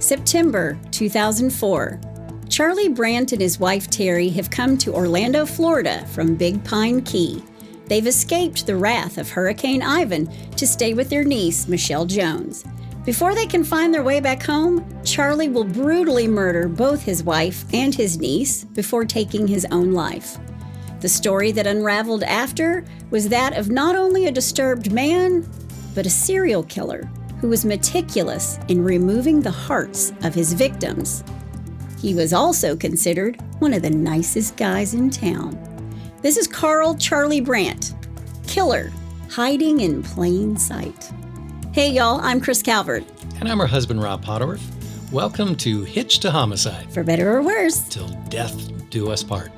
September 2004. Charlie Brandt and his wife Teri have come to Orlando, Florida from Big Pine Key. They've escaped the wrath of Hurricane Ivan to stay with their niece, Michelle Jones. Before they can find their way back home, Charlie will brutally murder both his wife and his niece before taking his own life. The story that unraveled after was that of not only a disturbed man, but a serial killer who was meticulous in removing the hearts of his victims. He was also considered one of the nicest guys in town. This is Charlie Brandt, killer hiding in plain sight. Hey y'all, I'm Chris Calvert. And I'm her husband, Rob Potterworth. Welcome to Hitched to Homicide. For better or worse. Till death do us part.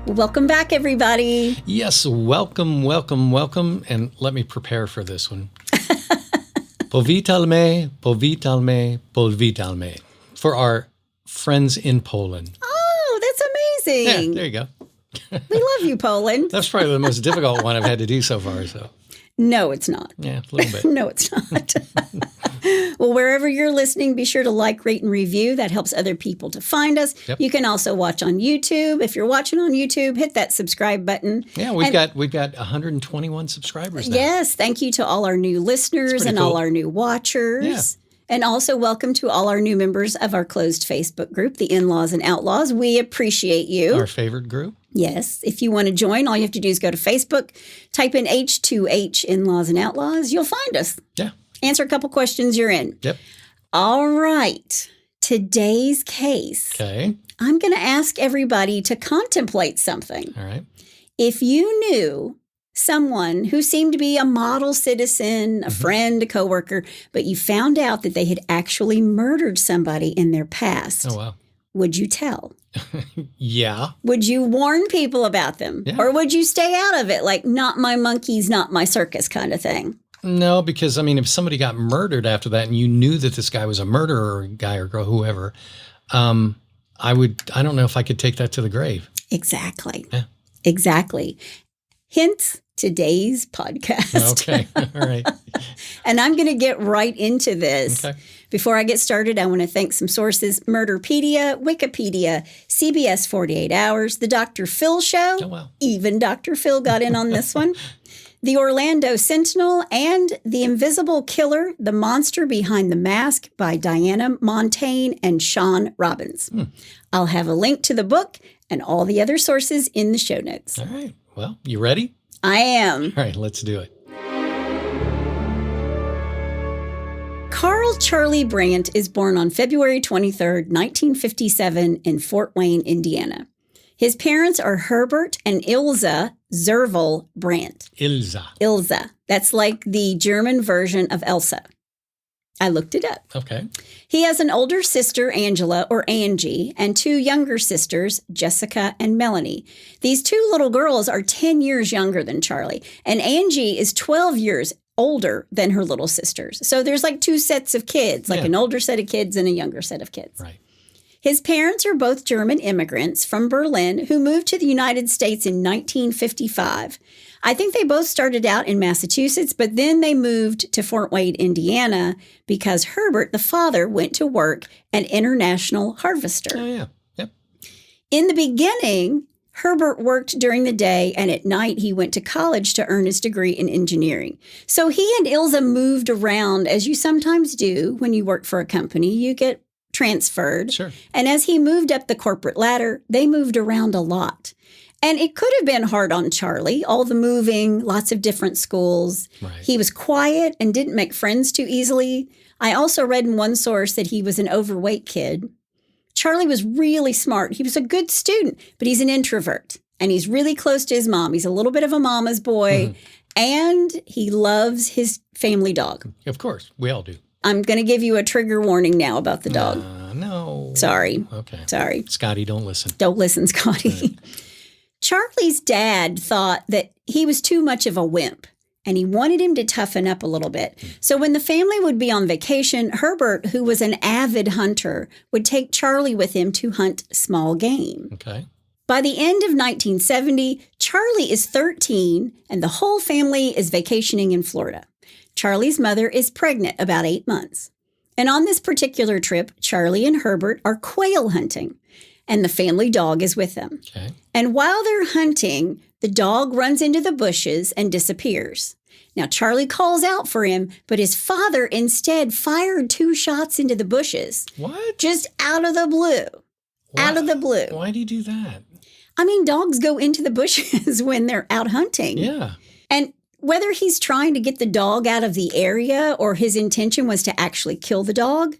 Welcome back, everybody. Yes, welcome. And let me prepare for this one. Powitalme, powitalme. For our friends in Poland. Oh, that's amazing. Yeah, there you go. We love you, Poland. That's probably the most difficult one I've had to do so far. So. No, it's not. Yeah, a little bit. No, it's not. Well, wherever you're listening, be sure to like, rate, and review. That helps other people to find us. Yep. You can also watch on YouTube. If you're watching on YouTube, hit that subscribe button. Yeah, we've got 121 subscribers now. Yes, thank you to all our new listeners and cool. all our new watchers. Yeah. And also welcome to all our new members of our closed Facebook group, the In-Laws and Outlaws. We appreciate you. Our favorite group. Yes. If you want to join, all you have to do is go to Facebook, type in H2H In-Laws and Outlaws. You'll find us. Yeah. Answer a couple questions, you're in. Yep. All right. Today's case. Okay. I'm going to ask everybody to contemplate something. All right. If you knew someone who seemed to be a model citizen, a friend, a coworker, but you found out that they had actually murdered somebody in their past, Oh, wow. would you tell? Yeah. Would you warn people about them? Yeah. Or would you stay out of it, like not my monkeys, not my circus kind of thing? No, because, I mean, if somebody got murdered after that and you knew that this guy was a murderer, or guy or girl, whoever, I don't know if I could take that to the grave. Exactly. Yeah. Exactly. Hence today's podcast. Okay. All right. And I'm going to get right into this. Okay. Before I get started, I want to thank some sources: Murderpedia, Wikipedia, CBS 48 Hours, The Dr. Phil Show. Oh, wow. Even Dr. Phil got in on this one. The Orlando Sentinel, and The Invisible Killer, The Monster Behind the Mask by Diana Montaigne and Sean Robbins. I'll have a link to the book and all the other sources in the show notes. All right. Well, you ready? I am. All right, let's do it. Charlie Brandt is born on February 23rd, 1957 in Fort Wayne, Indiana. His parents are Herbert and Ilse Zerval Brandt. Ilse. That's like the German version of Elsa. I looked it up. Okay. He has an older sister, Angela, or Angie, and two younger sisters, Jessica and Melanie. These two little girls are 10 years younger than Charlie, and Angie is 12 years older than her little sisters. So there's like two sets of kids, like an older set of kids and a younger set of kids. Right. His parents are both German immigrants from Berlin who moved to the United States in 1955. I think they both started out in Massachusetts, but then they moved to Fort Wayne, Indiana, because Herbert, the father, went to work at International Harvester. Oh, yeah. Yep. In the beginning, Herbert worked during the day, and at night he went to college to earn his degree in engineering. So he and Ilse moved around, as you sometimes do when you work for a company. You get transferred. Sure. And as he moved up the corporate ladder, they moved around a lot. And it could have been hard on Charlie, all the moving, lots of different schools. Right. He was quiet and didn't make friends too easily. I also read in one source that he was an overweight kid. Charlie was really smart. He was a good student, but he's an introvert. And he's really close to his mom. He's a little bit of a mama's boy. And he loves his family dog. Of course. We all do. I'm going to give you a trigger warning now about the dog. No. Sorry. Okay. Sorry. Scotty, don't listen. Don't listen, Scotty. Right. Charlie's dad thought that he was too much of a wimp, and he wanted him to toughen up a little bit. So when the family would be on vacation, Herbert, who was an avid hunter, would take Charlie with him to hunt small game. Okay. By the end of 1970, Charlie is 13, and the whole family is vacationing in Florida. Charlie's mother is pregnant about 8 months. And on this particular trip, Charlie and Herbert are quail hunting, and the family dog is with them. Okay. And while they're hunting, the dog runs into the bushes and disappears. Now, Charlie calls out for him, but his father instead fired 2 shots into the bushes. What? Just out of the blue. Out of the blue. Why do you do that? I mean, dogs go into the bushes when they're out hunting. Yeah. And whether he's trying to get the dog out of the area or his intention was to actually kill the dog,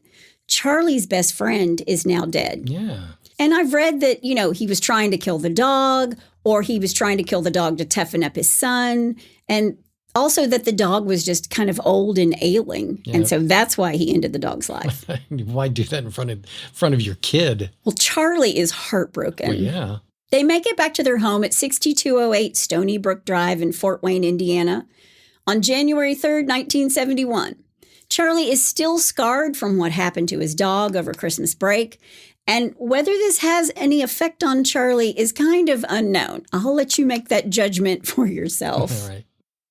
Charlie's best friend is now dead. Yeah. And I've read that, he was trying to kill the dog, or he was trying to kill the dog to toughen up his son. And also that the dog was just kind of old and ailing. Yeah. And so that's why he ended the dog's life. Why do that in front of your kid? Well, Charlie is heartbroken. Well, yeah. They make it back to their home at 6208 Stony Brook Drive in Fort Wayne, Indiana, on January 3rd, 1971. Charlie is still scarred from what happened to his dog over Christmas break, and whether this has any effect on Charlie is kind of unknown. I'll let you make that judgment for yourself. All right.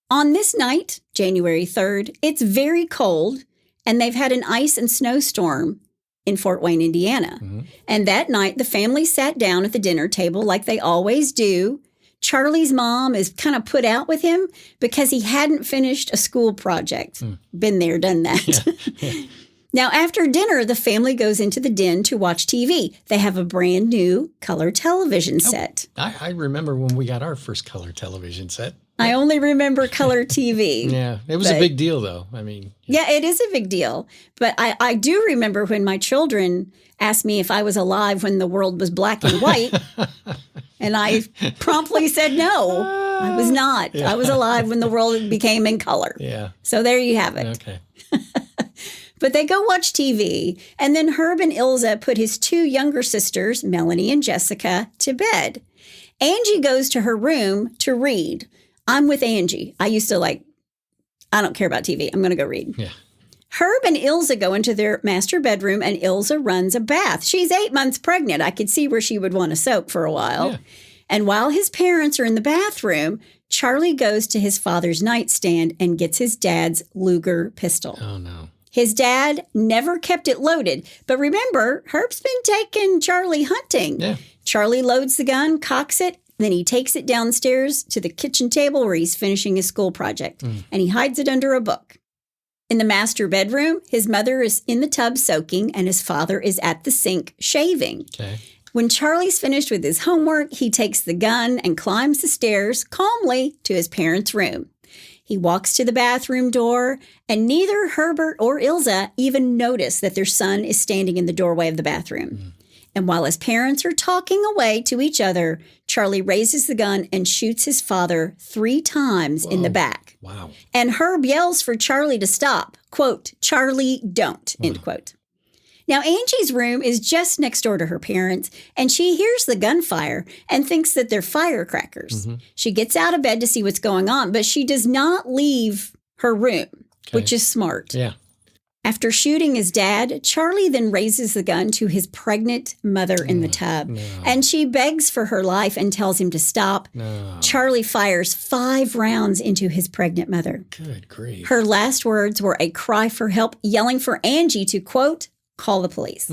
On this night, January 3rd, it's very cold, and they've had an ice and snowstorm in Fort Wayne, Indiana. Mm-hmm. And that night, the family sat down at the dinner table like they always do. Charlie's mom is kind of put out with him because he hadn't finished a school project. Been there, done that. Yeah. Now, after dinner, the family goes into the den to watch TV. They have a brand new color television set. I remember when we got our first color television set. I only remember color TV. Yeah, it was a big deal, though. I mean. Yeah, it is a big deal. But I do remember when my children asked me if I was alive when the world was black and white. And I promptly said no, I was not. Yeah. I was alive when the world became in color. Yeah. So there you have it. Okay. But they go watch TV, and then Herb and Ilza put his 2 younger sisters, Melanie and Jessica, to bed. Angie goes to her room to read. I'm with Angie. I used to I don't care about TV. I'm going to go read. Yeah. Herb and Ilza go into their master bedroom, and Ilza runs a bath. She's 8 months pregnant. I could see where she would want to soak for a while. Yeah. And while his parents are in the bathroom, Charlie goes to his father's nightstand and gets his dad's Luger pistol. Oh, no. His dad never kept it loaded. But remember, Herb's been taking Charlie hunting. Yeah. Charlie loads the gun, cocks it, then he takes it downstairs to the kitchen table where he's finishing his school project, and he hides it under a book. In the master bedroom, his mother is in the tub soaking, and his father is at the sink shaving. Okay. When Charlie's finished with his homework, he takes the gun and climbs the stairs calmly to his parents' room. He walks to the bathroom door, and neither Herbert or Ilza even notice that their son is standing in the doorway of the bathroom. And while his parents are talking away to each other, Charlie raises the gun and shoots his father 3 times in the back. Wow. And Herb yells for Charlie to stop. Quote, "Charlie, don't," end quote. Now, Angie's room is just next door to her parents, and she hears the gunfire and thinks that they're firecrackers. She gets out of bed to see what's going on, but she does not leave her room, which is smart. Yeah. After shooting his dad, Charlie then raises the gun to his pregnant mother in the tub, and she begs for her life and tells him to stop. No. Charlie fires 5 rounds into his pregnant mother. Good grief. Her last words were a cry for help, yelling for Angie to, quote, "call the police."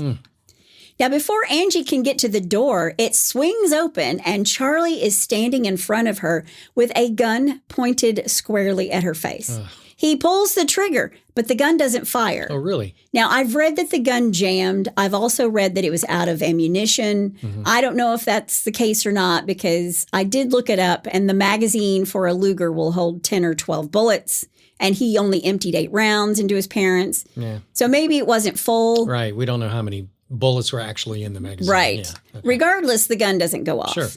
Now, before Angie can get to the door, it swings open, and Charlie is standing in front of her with a gun pointed squarely at her face. He pulls the trigger, but the gun doesn't fire. Oh, really? Now, I've read that the gun jammed. I've also read that it was out of ammunition. I don't know if that's the case or not, because I did look it up, and the magazine for a Luger will hold 10 or 12 bullets. And he only emptied 8 rounds into his parents. Yeah. So maybe it wasn't full. Right. We don't know how many bullets were actually in the magazine. Right. Yeah. Okay. Regardless, the gun doesn't go off. Sure.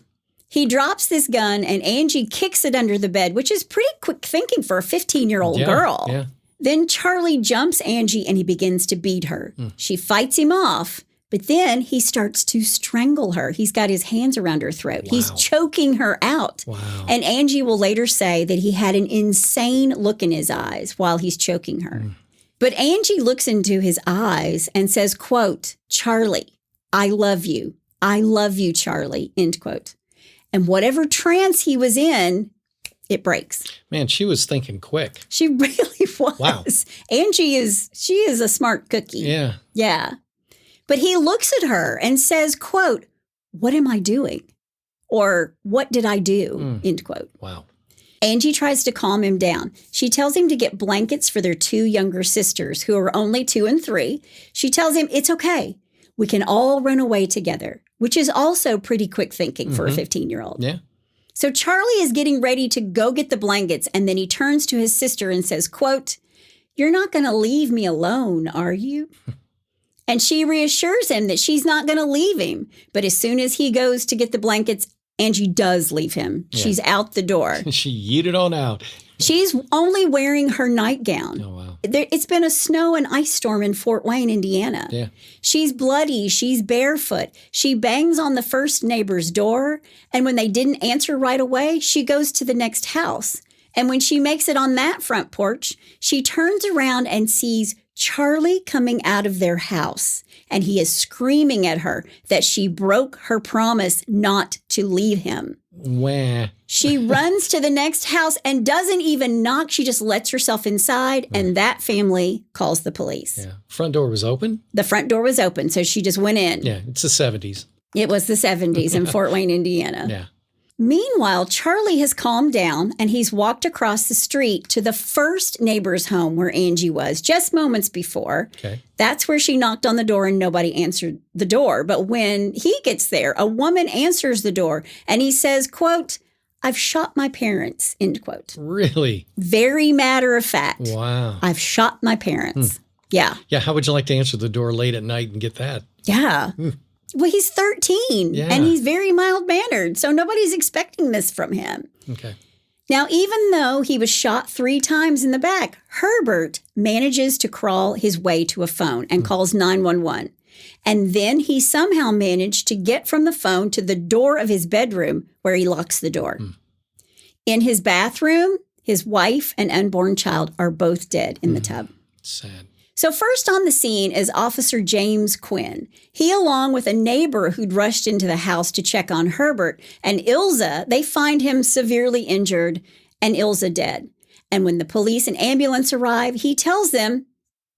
He drops this gun and Angie kicks it under the bed, which is pretty quick thinking for a 15-year-old girl. Yeah. Then Charlie jumps Angie and he begins to beat her. She fights him off, but then he starts to strangle her. He's got his hands around her throat. Wow. He's choking her out. Wow. And Angie will later say that he had an insane look in his eyes while he's choking her. But Angie looks into his eyes and says, quote, "Charlie, I love you. I love you, Charlie," end quote. And whatever trance he was in, it breaks. Man, she was thinking quick. She really was. Wow. Angie she is a smart cookie. Yeah. Yeah. But he looks at her and says, quote, "What am I doing?" Or "What did I do?" End quote. Wow. Angie tries to calm him down. She tells him to get blankets for their 2 younger sisters who are only 2 and 3. She tells him it's okay. We can all run away together, which is also pretty quick thinking for a 15-year-old. Yeah. So Charlie is getting ready to go get the blankets, and then he turns to his sister and says, quote, "You're not going to leave me alone, are you?" And she reassures him that she's not going to leave him. But as soon as he goes to get the blankets, Angie does leave him. Yeah. She's out the door. She yeeted on out. She's only wearing her nightgown. Oh, wow. It's been a snow and ice storm in Fort Wayne, Indiana. Yeah. She's bloody. She's barefoot. She bangs on the first neighbor's door. And when they didn't answer right away, she goes to the next house. And when she makes it on that front porch, she turns around and sees Charlie coming out of their house. And he is screaming at her that she broke her promise not to leave him. Wah. She runs to the next house and doesn't even knock. She just lets herself inside, and that family calls the police. Yeah. Front door was open? The front door was open, so she just went in. Yeah, it's the 70s. It was the 70s in Fort Wayne, Indiana. Yeah. Meanwhile, Charlie has calmed down, and he's walked across the street to the first neighbor's home where Angie was just moments before. Okay. That's where she knocked on the door and nobody answered the door. But when he gets there, a woman answers the door, and he says, quote, "I've shot my parents," end quote. Really? Very matter of fact. Wow. "I've shot my parents." Yeah. Yeah, how would you like to answer the door late at night and get that? Yeah. Well, he's 13 and he's very mild-mannered, so nobody's expecting this from him. Okay. Now, even though he was shot 3 times in the back, Herbert manages to crawl his way to a phone and calls 911. And then he somehow managed to get from the phone to the door of his bedroom where he locks the door. In his bathroom, his wife and unborn child are both dead in the tub. Sad. So first on the scene is Officer James Quinn. He, along with a neighbor who'd rushed into the house to check on Herbert and Ilza, they find him severely injured and Ilza dead. And when the police and ambulance arrive, he tells them,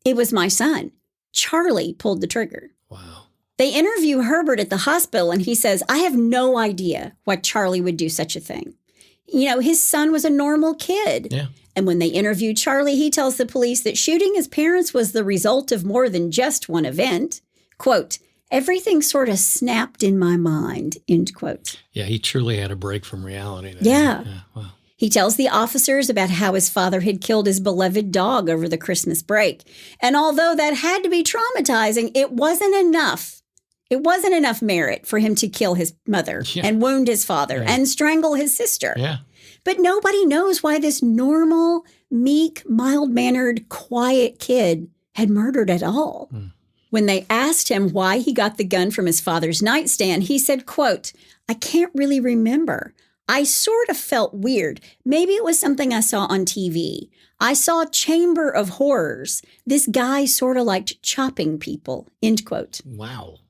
"It was my son. Charlie pulled the trigger." Wow. They interview Herbert at the hospital, and he says, "I have no idea why Charlie would do such a thing. You know, his son was a normal kid." Yeah. And when they interview Charlie, he tells the police that shooting his parents was the result of more than just one event. Quote, "Everything sort of snapped in my mind," end quote. Yeah, he truly had a break from reality there. Yeah. Wow. He tells the officers about how his father had killed his beloved dog over the Christmas break. And although that had to be traumatizing, it wasn't enough. It wasn't enough merit for him to kill his mother and wound his father and strangle his sister. Yeah. But nobody knows why this normal, meek, mild-mannered, quiet kid had murdered at all. When they asked him why he got the gun from his father's nightstand, he said, quote, "I can't really remember. I sort of felt weird. Maybe it was something I saw on TV. I saw Chamber of Horrors. This guy sort of liked chopping people," end quote. Wow.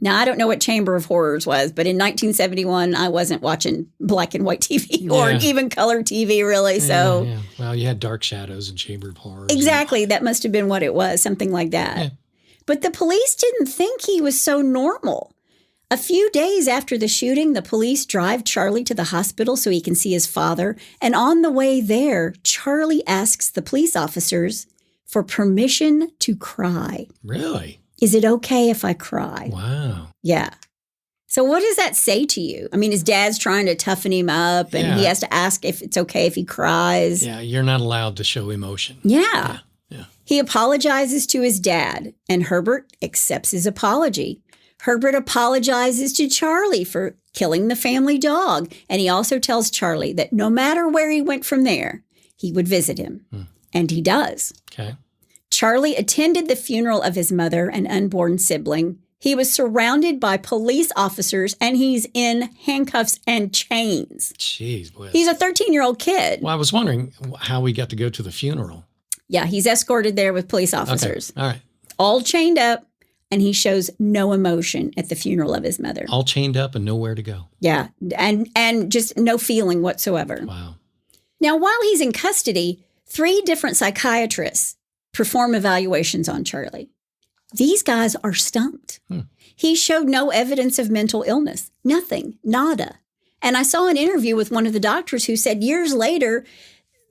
Now, I don't know what Chamber of Horrors was, but in 1971, I wasn't watching black and white TV or even color TV, really. So, Yeah. Well, you had Dark Shadows and Chamber of Horrors. Exactly. That must have been what it was, something like that. Yeah. But the police didn't think he was so normal. A few days after the shooting, the police drive Charlie to the hospital so he can see his father. And on the way there, Charlie asks the police officers for permission to cry. Really? Is it okay if I cry? Wow. Yeah. So what does that say to you? I mean, his dad's trying to toughen him up, and he has to ask if it's okay if he cries. Yeah, you're not allowed to show emotion. Yeah. Yeah. He apologizes to his dad, and Herbert accepts his apology. Herbert apologizes to Charlie for killing the family dog. And he also tells Charlie that no matter where he went from there, he would visit him. And he does. Okay. Charlie attended the funeral of his mother and unborn sibling. He was surrounded by police officers, and he's in handcuffs and chains. Jeez, boy. He's a 13-year-old kid. Well, I was wondering how we got to go to the funeral. Yeah, he's escorted there with police officers. Okay. All right. All chained up, and he shows no emotion at the funeral of his mother. All chained up and nowhere to go. Yeah, and just no feeling whatsoever. Wow. Now, while he's in custody, 3 different psychiatrists perform evaluations on Charlie. These guys are stumped. He showed no evidence of mental illness. Nothing. Nada. And I saw an interview with one of the doctors who said years later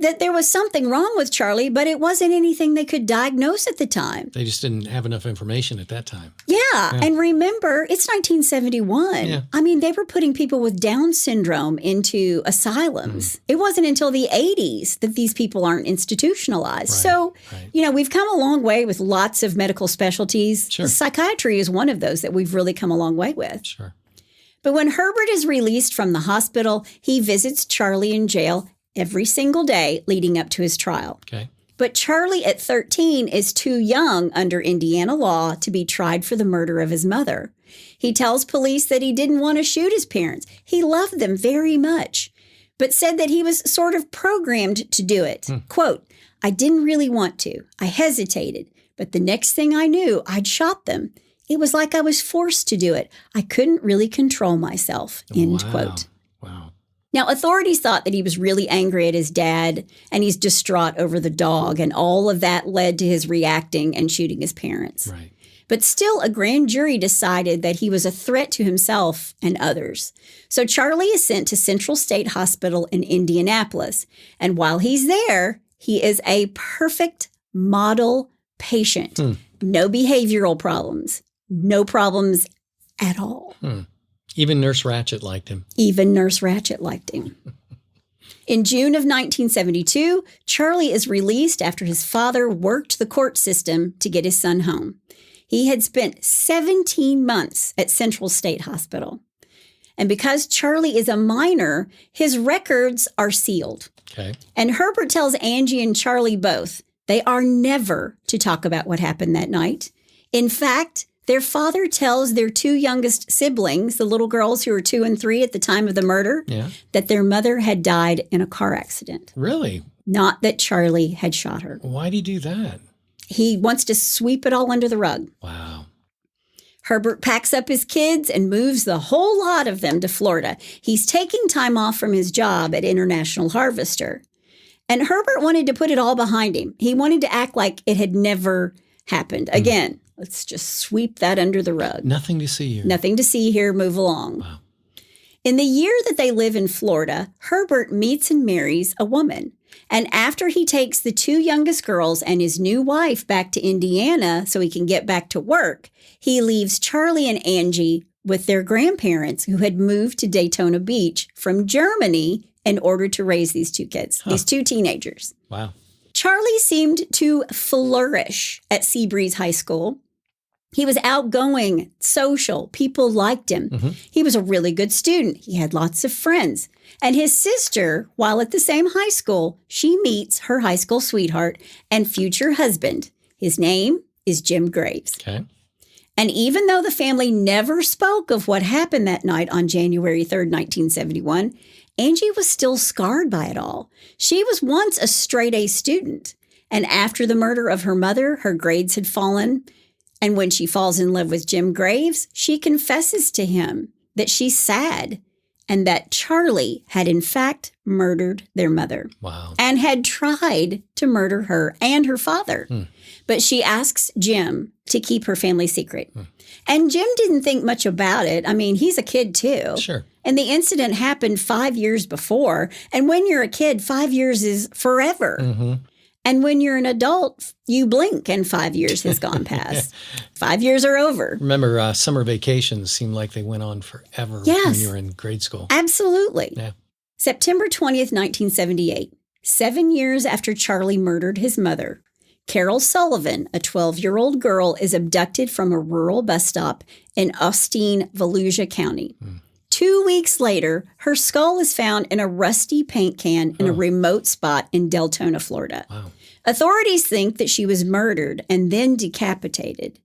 that there was something wrong with Charlie, but it wasn't anything they could diagnose at the time. They just didn't have enough information at that time. Yeah. And remember, it's 1971. Yeah. I mean, they were putting people with Down syndrome into asylums. It wasn't until the 80s that these people aren't institutionalized. So, we've come a long way with lots of medical specialties. Sure. Psychiatry is one of those that we've really come a long way with. Sure. But when Herbert is released from the hospital, he visits Charlie in jail every single day leading up to his trial. Okay. But Charlie at 13 is too young under Indiana law to be tried for the murder of his mother. He tells police that he didn't want to shoot his parents. He loved them very much, but said that he was sort of programmed to do it. Quote, I didn't really want to. I hesitated, but the next thing I knew, I'd shot them. It was like I was forced to do it. I couldn't really control myself, end quote. Wow. Now, authorities thought that he was really angry at his dad, and he's distraught over the dog, and all of that led to his reacting and shooting his parents. Right. But still, a grand jury decided that he was a threat to himself and others. So Charlie is sent to Central State Hospital in Indianapolis, and while he's there, he is a perfect model patient. No behavioral problems, no problems at all. Even Nurse Ratched liked him. Even Nurse Ratched liked him. In June of 1972, Charlie is released after his father worked the court system to get his son home. He had spent 17 months at Central State Hospital. And because Charlie is a minor, his records are sealed. Okay. And Herbert tells Angie and Charlie both they are never to talk about what happened that night. In fact, their father tells their 2 youngest siblings, the little girls who were 2 and 3 at the time of the murder, that their mother had died in a car accident. Really? Not that Charlie had shot her. Why'd he do that? He wants to sweep it all under the rug. Wow. Herbert packs up his kids and moves the whole lot of them to Florida. He's taking time off from his job at International Harvester. And Herbert wanted to put it all behind him. He wanted to act like it had never happened. Again, let's just sweep that under the rug. Nothing to see here. Nothing to see here. Move along. Wow. In the year that they live in Florida, Herbert meets and marries a woman. And after he takes the 2 youngest girls and his new wife back to Indiana so he can get back to work, he leaves Charlie and Angie with their grandparents who had moved to Daytona Beach from Germany in order to raise these 2 kids, these 2 teenagers. Wow. Charlie seemed to flourish at Seabreeze High School. He was outgoing, social. People liked him. He was a really good student. He had lots of friends. And his sister, while at the same high school, she meets her high school sweetheart and future husband. His name is Jim Graves. Okay. And even though the family never spoke of what happened that night on January 3rd, 1971, Angie was still scarred by it all. She was once a straight-A student. And after the murder of her mother, her grades had fallen. And when she falls in love with Jim Graves, she confesses to him that she's sad and that Charlie had in fact murdered their mother. Wow. And had tried to murder her and her father. But she asks Jim to keep her family secret. And Jim didn't think much about it. I mean, he's a kid too. Sure. And the incident happened 5 years before. And when you're a kid, 5 years is forever. And when you're an adult, you blink and 5 years has gone past. 5 years are over. Remember, summer vacations seemed like they went on forever when you were in grade school. Absolutely. Yeah. September 20th, 1978, 7 years after Charlie murdered his mother, Carol Sullivan, a 12-year-old girl, is abducted from a rural bus stop in Austin, Volusia County. 2 weeks later, her skull is found in a rusty paint can in a remote spot in Deltona, Florida. Wow. Authorities think that she was murdered and then decapitated.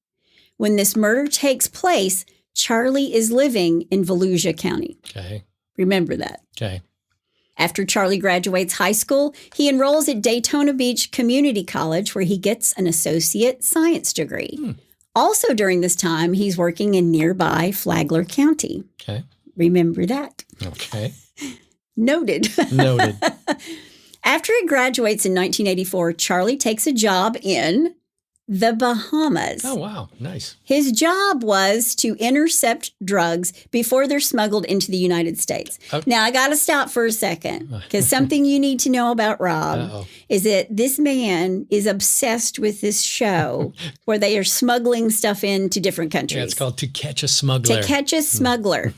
When this murder takes place, Charlie is living in Volusia County. Okay. Remember that. Okay. After Charlie graduates high school, he enrolls at Daytona Beach Community College, where he gets an associate science degree. Also during this time, he's working in nearby Flagler County. Okay. Remember that. Okay. Noted. Noted. After he graduates in 1984, Charlie takes a job in the Bahamas. Oh, wow. Nice. His job was to intercept drugs before they're smuggled into the United States. Okay. Now, I got to stop for a second because something you need to know about Rob is that this man is obsessed with this show where they are smuggling stuff into different countries. Yeah, it's called To Catch a Smuggler. To Catch a Smuggler.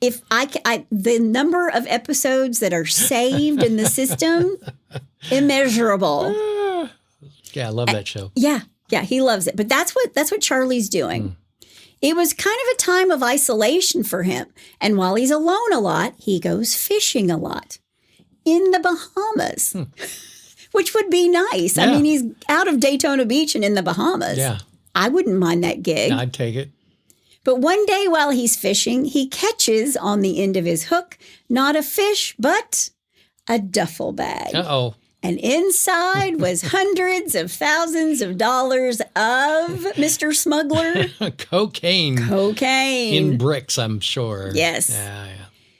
If the number of episodes that are saved in the system, immeasurable. Yeah, I love that show. Yeah, he loves it. But that's what Charlie's doing. It was kind of a time of isolation for him. And while he's alone a lot, he goes fishing a lot in the Bahamas, which would be nice. Yeah. I mean, he's out of Daytona Beach and in the Bahamas. Yeah. I wouldn't mind that gig. I'd take it. But one day while he's fishing, he catches on the end of his hook not a fish, but a duffel bag. Uh-oh. And inside was hundreds of thousands of dollars of Mr. Smuggler. Cocaine. Cocaine. In bricks, I'm sure. Yes. Yeah.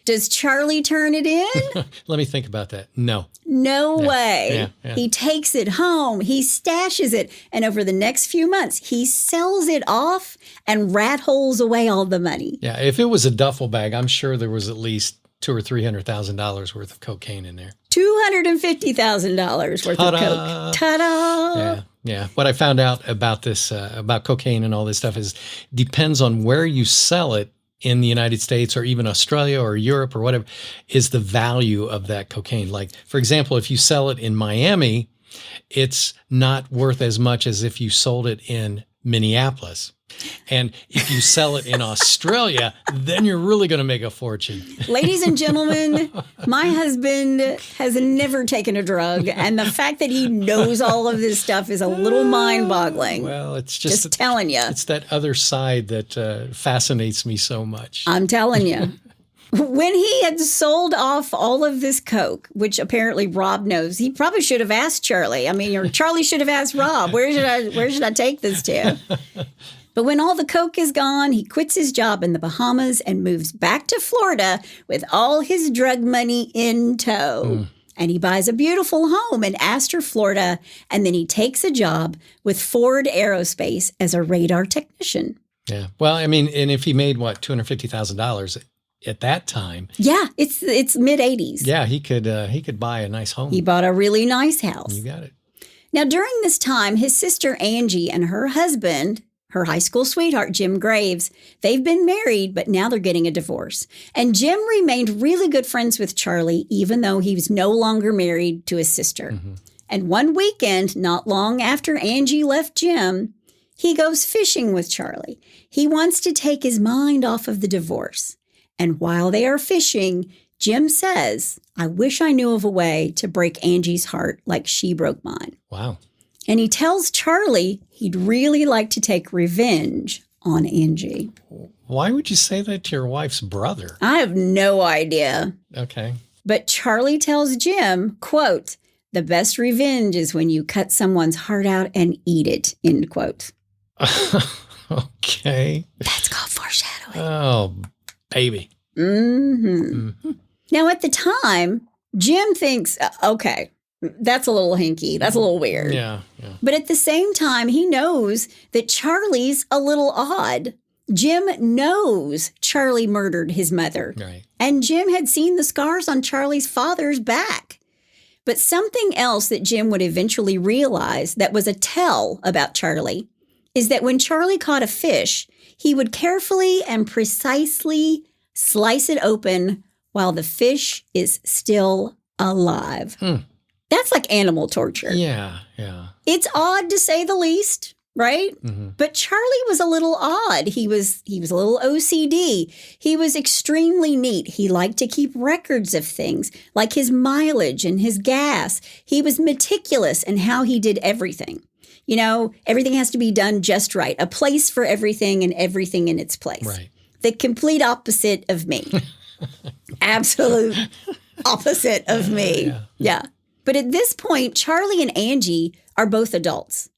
Does Charlie turn it in? Let me think about that. No. No way. Yeah. He takes it home. He stashes it. And over the next few months, he sells it off and rat holes away all the money. Yeah. If it was a duffel bag, I'm sure there was at least $200,000 or $300,000 worth of cocaine in there. $250,000 worth Ta-da. of coke. Ta-da! Yeah. What I found out about this, about cocaine and all this stuff is depends on where you sell it in the United States or even Australia or Europe or whatever, is the value of that cocaine. Like, for example, if you sell it in Miami, it's not worth as much as if you sold it in Minneapolis. And if you sell it in Australia, then you're really going to make a fortune. Ladies and gentlemen, my husband has never taken a drug, and the fact that he knows all of this stuff is a little mind-boggling. Well, it's just telling you. It's that other side that fascinates me so much. I'm telling you. When he had sold off all of this coke, which apparently Rob knows, he probably should have asked Charlie. I mean, or Charlie should have asked Rob, where should I take this to? But when all the coke is gone, he quits his job in the Bahamas and moves back to Florida with all his drug money in tow. And he buys a beautiful home in Astor, Florida, and then he takes a job with Ford Aerospace as a radar technician. Yeah. Well, I mean, and if he made, $250,000 at that time. Yeah, it's mid-'80s. Yeah, he could buy a nice home. He bought a really nice house. You got it. Now, during this time, his sister Angie and her husband, her high school sweetheart, Jim Graves, they've been married, but now they're getting a divorce. And Jim remained really good friends with Charlie, even though he was no longer married to his sister. And one weekend, not long after Angie left Jim, he goes fishing with Charlie. He wants to take his mind off of the divorce. And while they are fishing, Jim says, "I wish I knew of a way to break Angie's heart like she broke mine." Wow. And he tells Charlie he'd really like to take revenge on Angie. Why would you say that to your wife's brother? I have no idea. Okay. But Charlie tells Jim, quote, "The best revenge is when you cut someone's heart out and eat it," end quote. Okay. That's called foreshadowing. Oh, baby. Now, at the time, Jim thinks, okay, that's a little hinky. That's a little weird. Yeah. But at the same time, he knows that Charlie's a little odd. Jim knows Charlie murdered his mother. Right. And Jim had seen the scars on Charlie's father's back. But something else that Jim would eventually realize that was a tell about Charlie is that when Charlie caught a fish, he would carefully and precisely slice it open while the fish is still alive. That's like animal torture. Yeah. It's odd to say the least, right? But Charlie was a little odd. He was a little OCD. He was extremely neat. He liked to keep records of things, like his mileage and his gas. He was meticulous in how he did everything. You know, everything has to be done just right. A place for everything and everything in its place. Right. The complete opposite of me. Absolute opposite of me. Yeah. But at this point, Charlie and Angie are both adults.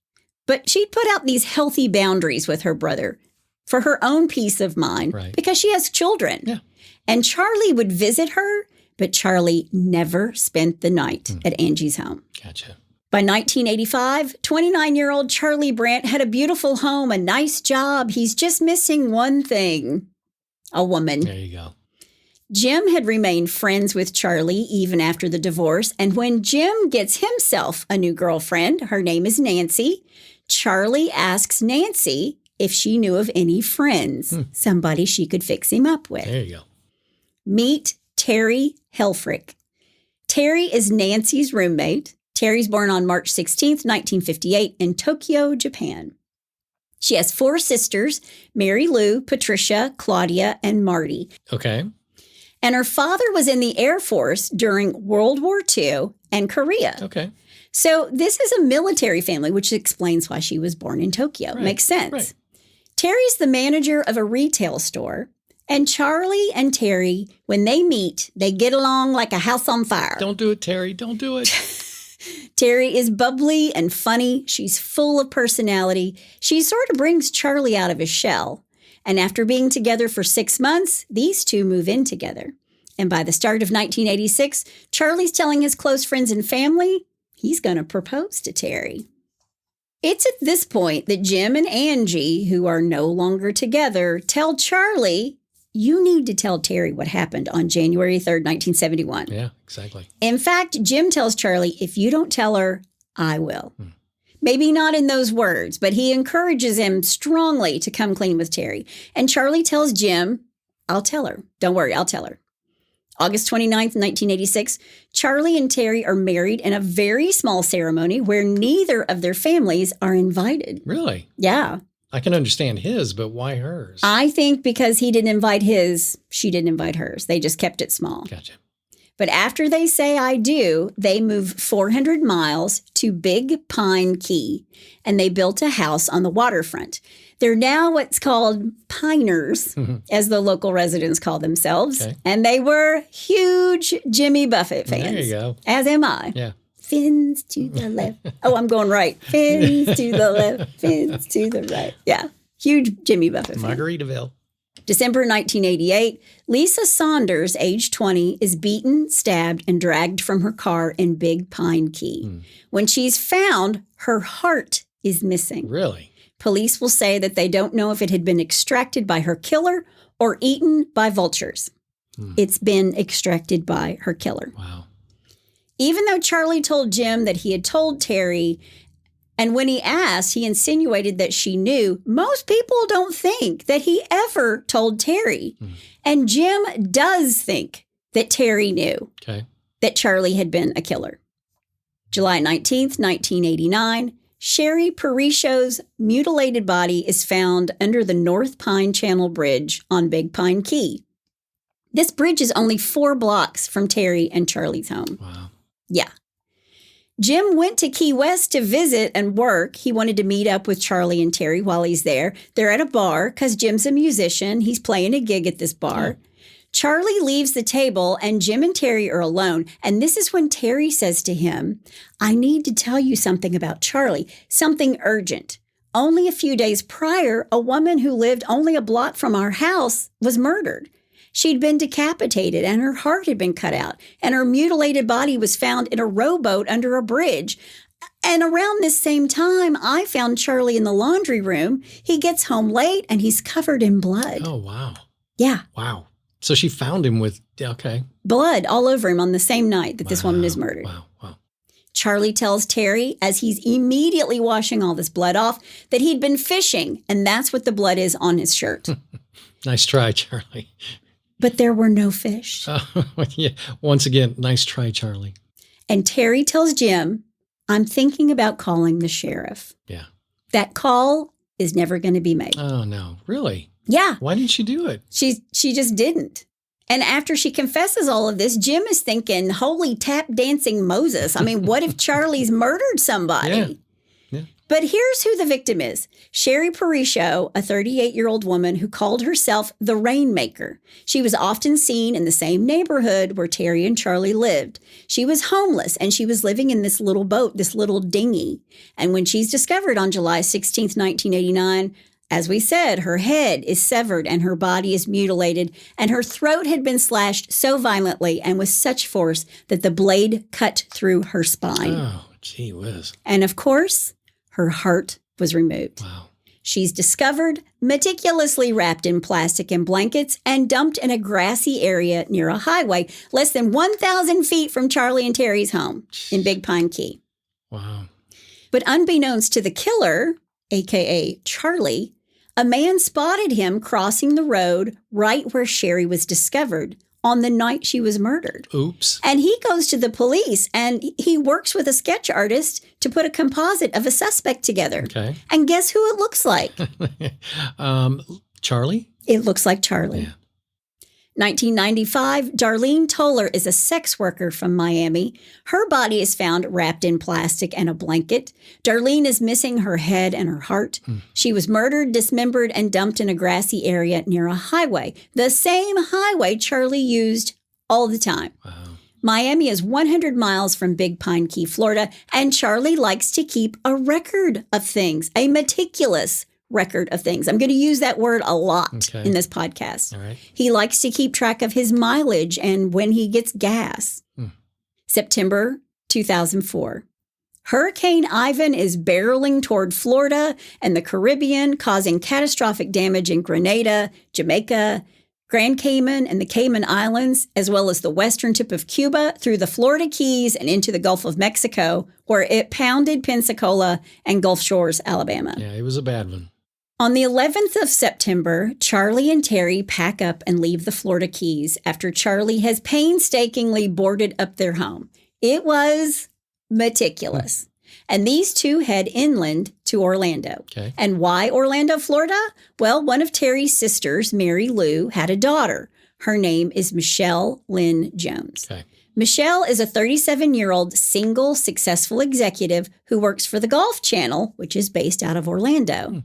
But she'd put out these healthy boundaries with her brother for her own peace of mind because she has children. Yeah. And Charlie would visit her, but Charlie never spent the night at Angie's home. Gotcha. By 1985, 29-year-old Charlie Brandt had a beautiful home, a nice job. He's just missing one thing, a woman. There you go. Jim had remained friends with Charlie even after the divorce. And when Jim gets himself a new girlfriend, her name is Nancy, Charlie asks Nancy if she knew of any friends, somebody she could fix him up with. There you go. Meet Teri Helfrich. Teri is Nancy's roommate. Teri's born on March 16th, 1958 in Tokyo, Japan. She has 4 sisters, Mary Lou, Patricia, Claudia, and Marty. Okay. And her father was in the Air Force during World War II and Korea. Okay. So this is a military family, which explains why she was born in Tokyo. Right. Makes sense. Right. Teri's the manager of a retail store. And Charlie and Teri, when they meet, they get along like a house on fire. Don't do it, Teri. Don't do it. Teri is bubbly and funny. She's full of personality. She sort of brings Charlie out of his shell. And after being together for 6 months, these two move in together. And by the start of 1986, Charlie's telling his close friends and family he's going to propose to Teri. It's at this point that Jim and Angie, who are no longer together, tell Charlie, you need to tell Teri what happened on January 3rd, 1971. Yeah, exactly. In fact, Jim tells Charlie, if you don't tell her, I will. Maybe not in those words, but he encourages him strongly to come clean with Teri. And Charlie tells Jim, I'll tell her. Don't worry, I'll tell her. August 29th, 1986, Charlie and Teri are married in a very small ceremony where neither of their families are invited. Really? Yeah. I can understand his, but why hers? I think because he didn't invite his, she didn't invite hers. They just kept it small. Gotcha. But after they say I do, they move 400 miles to Big Pine Key, and they built a house on the waterfront. They're now what's called Piners, as the local residents call themselves. Okay. And they were huge Jimmy Buffett fans. There you go. As am I. Yeah. Fins to the left. Oh, I'm going right. Fins to the left. Fins to the right. Yeah. Huge Jimmy Buffett fan. Margaritaville. December 1988, Lisa Saunders, age 20, is beaten, stabbed, and dragged from her car in Big Pine Key. When she's found, her heart is missing. Really? Police will say that they don't know if it had been extracted by her killer or eaten by vultures. It's been extracted by her killer. Wow. Even though Charlie told Jim that he had told Teri, and when he asked, he insinuated that she knew, most people don't think that he ever told Teri. And Jim does think that Teri knew that Charlie had been a killer. July 19th, 1989, Sherry Parisho's mutilated body is found under the North Pine Channel Bridge on Big Pine Key. This bridge is only 4 blocks from Teri and Charlie's home. Wow. Yeah. Jim went to Key West to visit and work. He wanted to meet up with Charlie and Teri while he's there. They're at a bar because Jim's a musician. He's playing a gig at this bar. Charlie leaves the table and Jim and Teri are alone. And this is when Teri says to him, I need to tell you something about Charlie, something urgent. Only a few days prior, a woman who lived only a block from our house was murdered. She'd been decapitated and her heart had been cut out, and her mutilated body was found in a rowboat under a bridge. And around this same time, I found Charlie in the laundry room. He gets home late and he's covered in blood. Oh, wow. Yeah. Wow. So she found him with, blood all over him on the same night that this woman is murdered. Wow. Charlie tells Teri, as he's immediately washing all this blood off, that he'd been fishing, and that's what the blood is on his shirt. Nice try, Charlie. But there were no fish. Yeah. Once again, nice try, Charlie. And Teri tells Jim, I'm thinking about calling the sheriff. Yeah. That call is never going to be made. Oh, no. Really? Yeah. Why didn't she do it? She just didn't. And after she confesses all of this, Jim is thinking, holy tap dancing Moses. I mean, what if Charlie's murdered somebody? Yeah. But here's who the victim is. Sherry Parisho, a 38-year-old woman who called herself the Rainmaker. She was often seen in the same neighborhood where Teri and Charlie lived. She was homeless, and she was living in this little boat, this little dinghy. And when she's discovered on July 16th, 1989, as we said, her head is severed and her body is mutilated, and her throat had been slashed so violently and with such force that the blade cut through her spine. Oh, gee whiz. And of course, her heart was removed. Wow. She's discovered, meticulously wrapped in plastic and blankets, and dumped in a grassy area near a highway less than 1,000 feet from Charlie and Teri's home in Big Pine Key. Wow. But unbeknownst to the killer, a.k.a. Charlie, a man spotted him crossing the road right where Sherry was discovered on the night she was murdered. Oops. And he goes to the police and he works with a sketch artist to put a composite of a suspect together. Okay. And guess who it looks like? Charlie? It looks like Charlie. Yeah. 1995, Darlene Toller is a sex worker from Miami. Her body is found wrapped in plastic and a blanket. Darlene is missing her head and her heart. She was murdered, dismembered, and dumped in a grassy area near a highway, the same highway Charlie used all the time. Wow. Miami is 100 miles from Big Pine Key, Florida, and Charlie likes to keep a record of things, a meticulous record of things. I'm going to use that word a lot in this podcast. All right. He likes to keep track of his mileage and when he gets gas. September 2004. Hurricane Ivan is barreling toward Florida and the Caribbean, causing catastrophic damage in Grenada, Jamaica, Grand Cayman, and the Cayman Islands, as well as the western tip of Cuba, through the Florida Keys and into the Gulf of Mexico, where it pounded Pensacola and Gulf Shores, Alabama. Yeah, it was a bad one. On the 11th of September, Charlie and Teri pack up and leave the Florida Keys after Charlie has painstakingly boarded up their home. It was meticulous. And these two head inland to Orlando. Okay. And why Orlando, Florida? Well, one of Teri's sisters, Mary Lou, had a daughter. Her name is Michelle Lynn Jones. Okay. Michelle is a 37-year-old single, successful executive who works for the Golf Channel, which is based out of Orlando.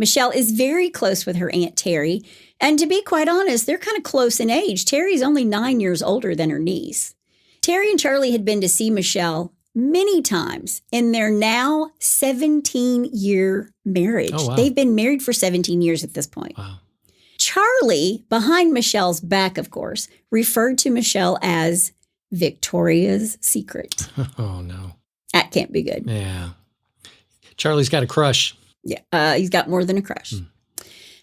Michelle is very close with her Aunt Teri. And to be quite honest, they're kind of close in age. Teri's only 9 years older than her niece. Teri and Charlie had been to see Michelle many times in their now 17-year marriage. Oh, wow. They've been married for 17 years at this point. Wow. Charlie, behind Michelle's back, of course, referred to Michelle as Victoria's Secret. Oh, no. That can't be good. Yeah. Charlie's got a crush. Yeah, he's got more than a crush.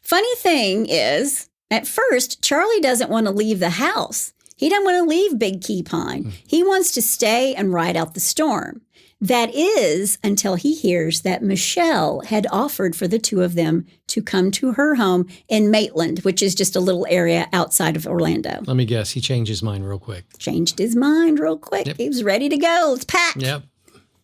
Funny thing is, at first, Charlie doesn't want to leave the house. He doesn't want to leave Big Key Pine. He wants to stay and ride out the storm. That is until he hears that Michelle had offered for the two of them to come to her home in Maitland, which is just a little area outside of Orlando. Let me guess. He changed his mind real quick. Changed his mind real quick. Yep. He was ready to go. Let's pack. Yep.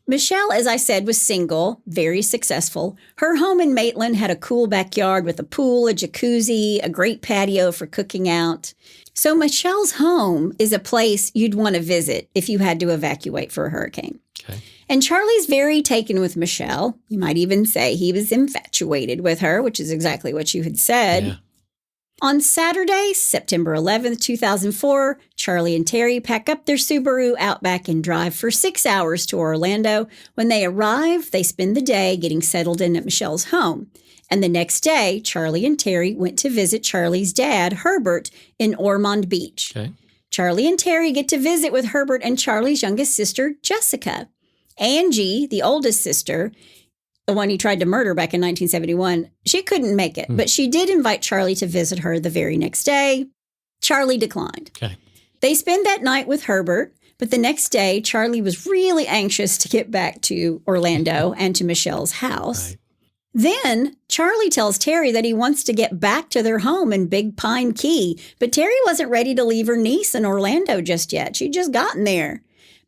Michelle, as I said, was single, very successful. Her home in Maitland had a cool backyard with a pool, a jacuzzi, a great patio for cooking out. So Michelle's home is a place you'd want to visit if you had to evacuate for a hurricane. Okay. And Charlie's very taken with Michelle. You might even say he was infatuated with her, which is exactly what you had said. Yeah. On Saturday, September 11th, 2004, Charlie and Teri pack up their Subaru Outback and drive for 6 hours to Orlando. When they arrive, they spend the day getting settled in at Michelle's home. And the next day, Charlie and Teri went to visit Charlie's dad, Herbert, in Ormond Beach. Okay. Charlie and Teri get to visit with Herbert and Charlie's youngest sister, Jessica. Angie, the oldest sister, the one he tried to murder back in 1971, she couldn't make it, but she did invite Charlie to visit her the very next day. Charlie declined. Okay. They spend that night with Herbert, but the next day, Charlie was really anxious to get back to Orlando and to Michelle's house. Right. Then Charlie tells Teri that he wants to get back to their home in Big Pine Key, but Teri wasn't ready to leave her niece in Orlando just yet. She'd just gotten there.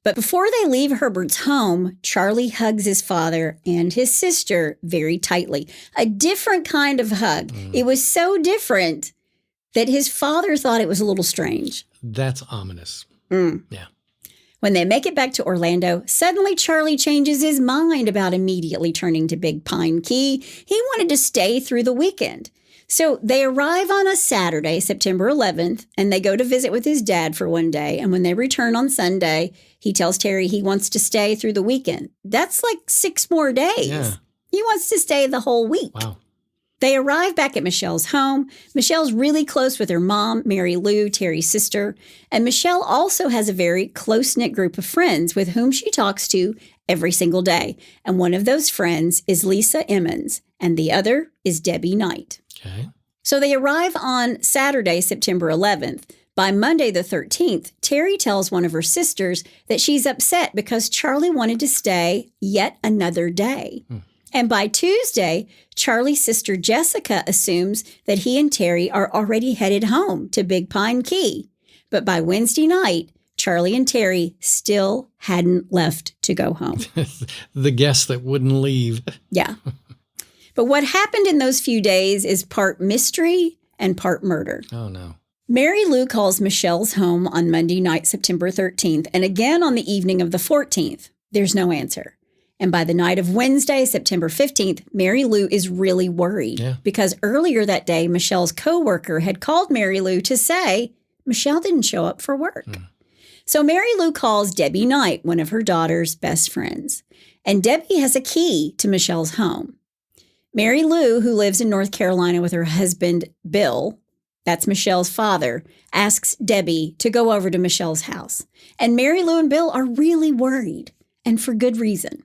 But before they leave Herbert's home, Charlie hugs his father and his sister very tightly. A different kind of hug. It was so different that his father thought it was a little strange. That's ominous. Yeah. When they make it back to Orlando, suddenly Charlie changes his mind about immediately turning to Big Pine Key. He wanted to stay through the weekend. So they arrive on a Saturday, September 11th, and they go to visit with his dad for one day. And when they return on Sunday, he tells Teri he wants to stay through the weekend. That's like 6 more days. Yeah. He wants to stay the whole week. Wow. They arrive back at Michelle's home. Michelle's really close with her mom, Mary Lou, Teri's sister. And Michelle also has a very close-knit group of friends with whom she talks to every single day. And one of those friends is Lisa Emmons, and the other is Debbie Knight. Okay. So they arrive on Saturday, September 11th. By Monday the 13th, Teri tells one of her sisters that she's upset because Charlie wanted to stay yet another day. And by Tuesday, Charlie's sister Jessica assumes that he and Teri are already headed home to Big Pine Key. But by Wednesday night, Charlie and Teri still hadn't left to go home. The guest that wouldn't leave. Yeah. But what happened in those few days is part mystery and part murder. Oh, no. Mary Lou calls Michelle's home on Monday night, September 13th, and again on the evening of the 14th. There's no answer. And by the night of Wednesday, September 15th, Mary Lou is really worried because earlier that day, Michelle's coworker had called Mary Lou to say Michelle didn't show up for work. So Mary Lou calls Debbie Knight, one of her daughter's best friends. And Debbie has a key to Michelle's home. Mary Lou, who lives in North Carolina with her husband, Bill, that's Michelle's father, asks Debbie to go over to Michelle's house. And Mary Lou and Bill are really worried, and for good reason.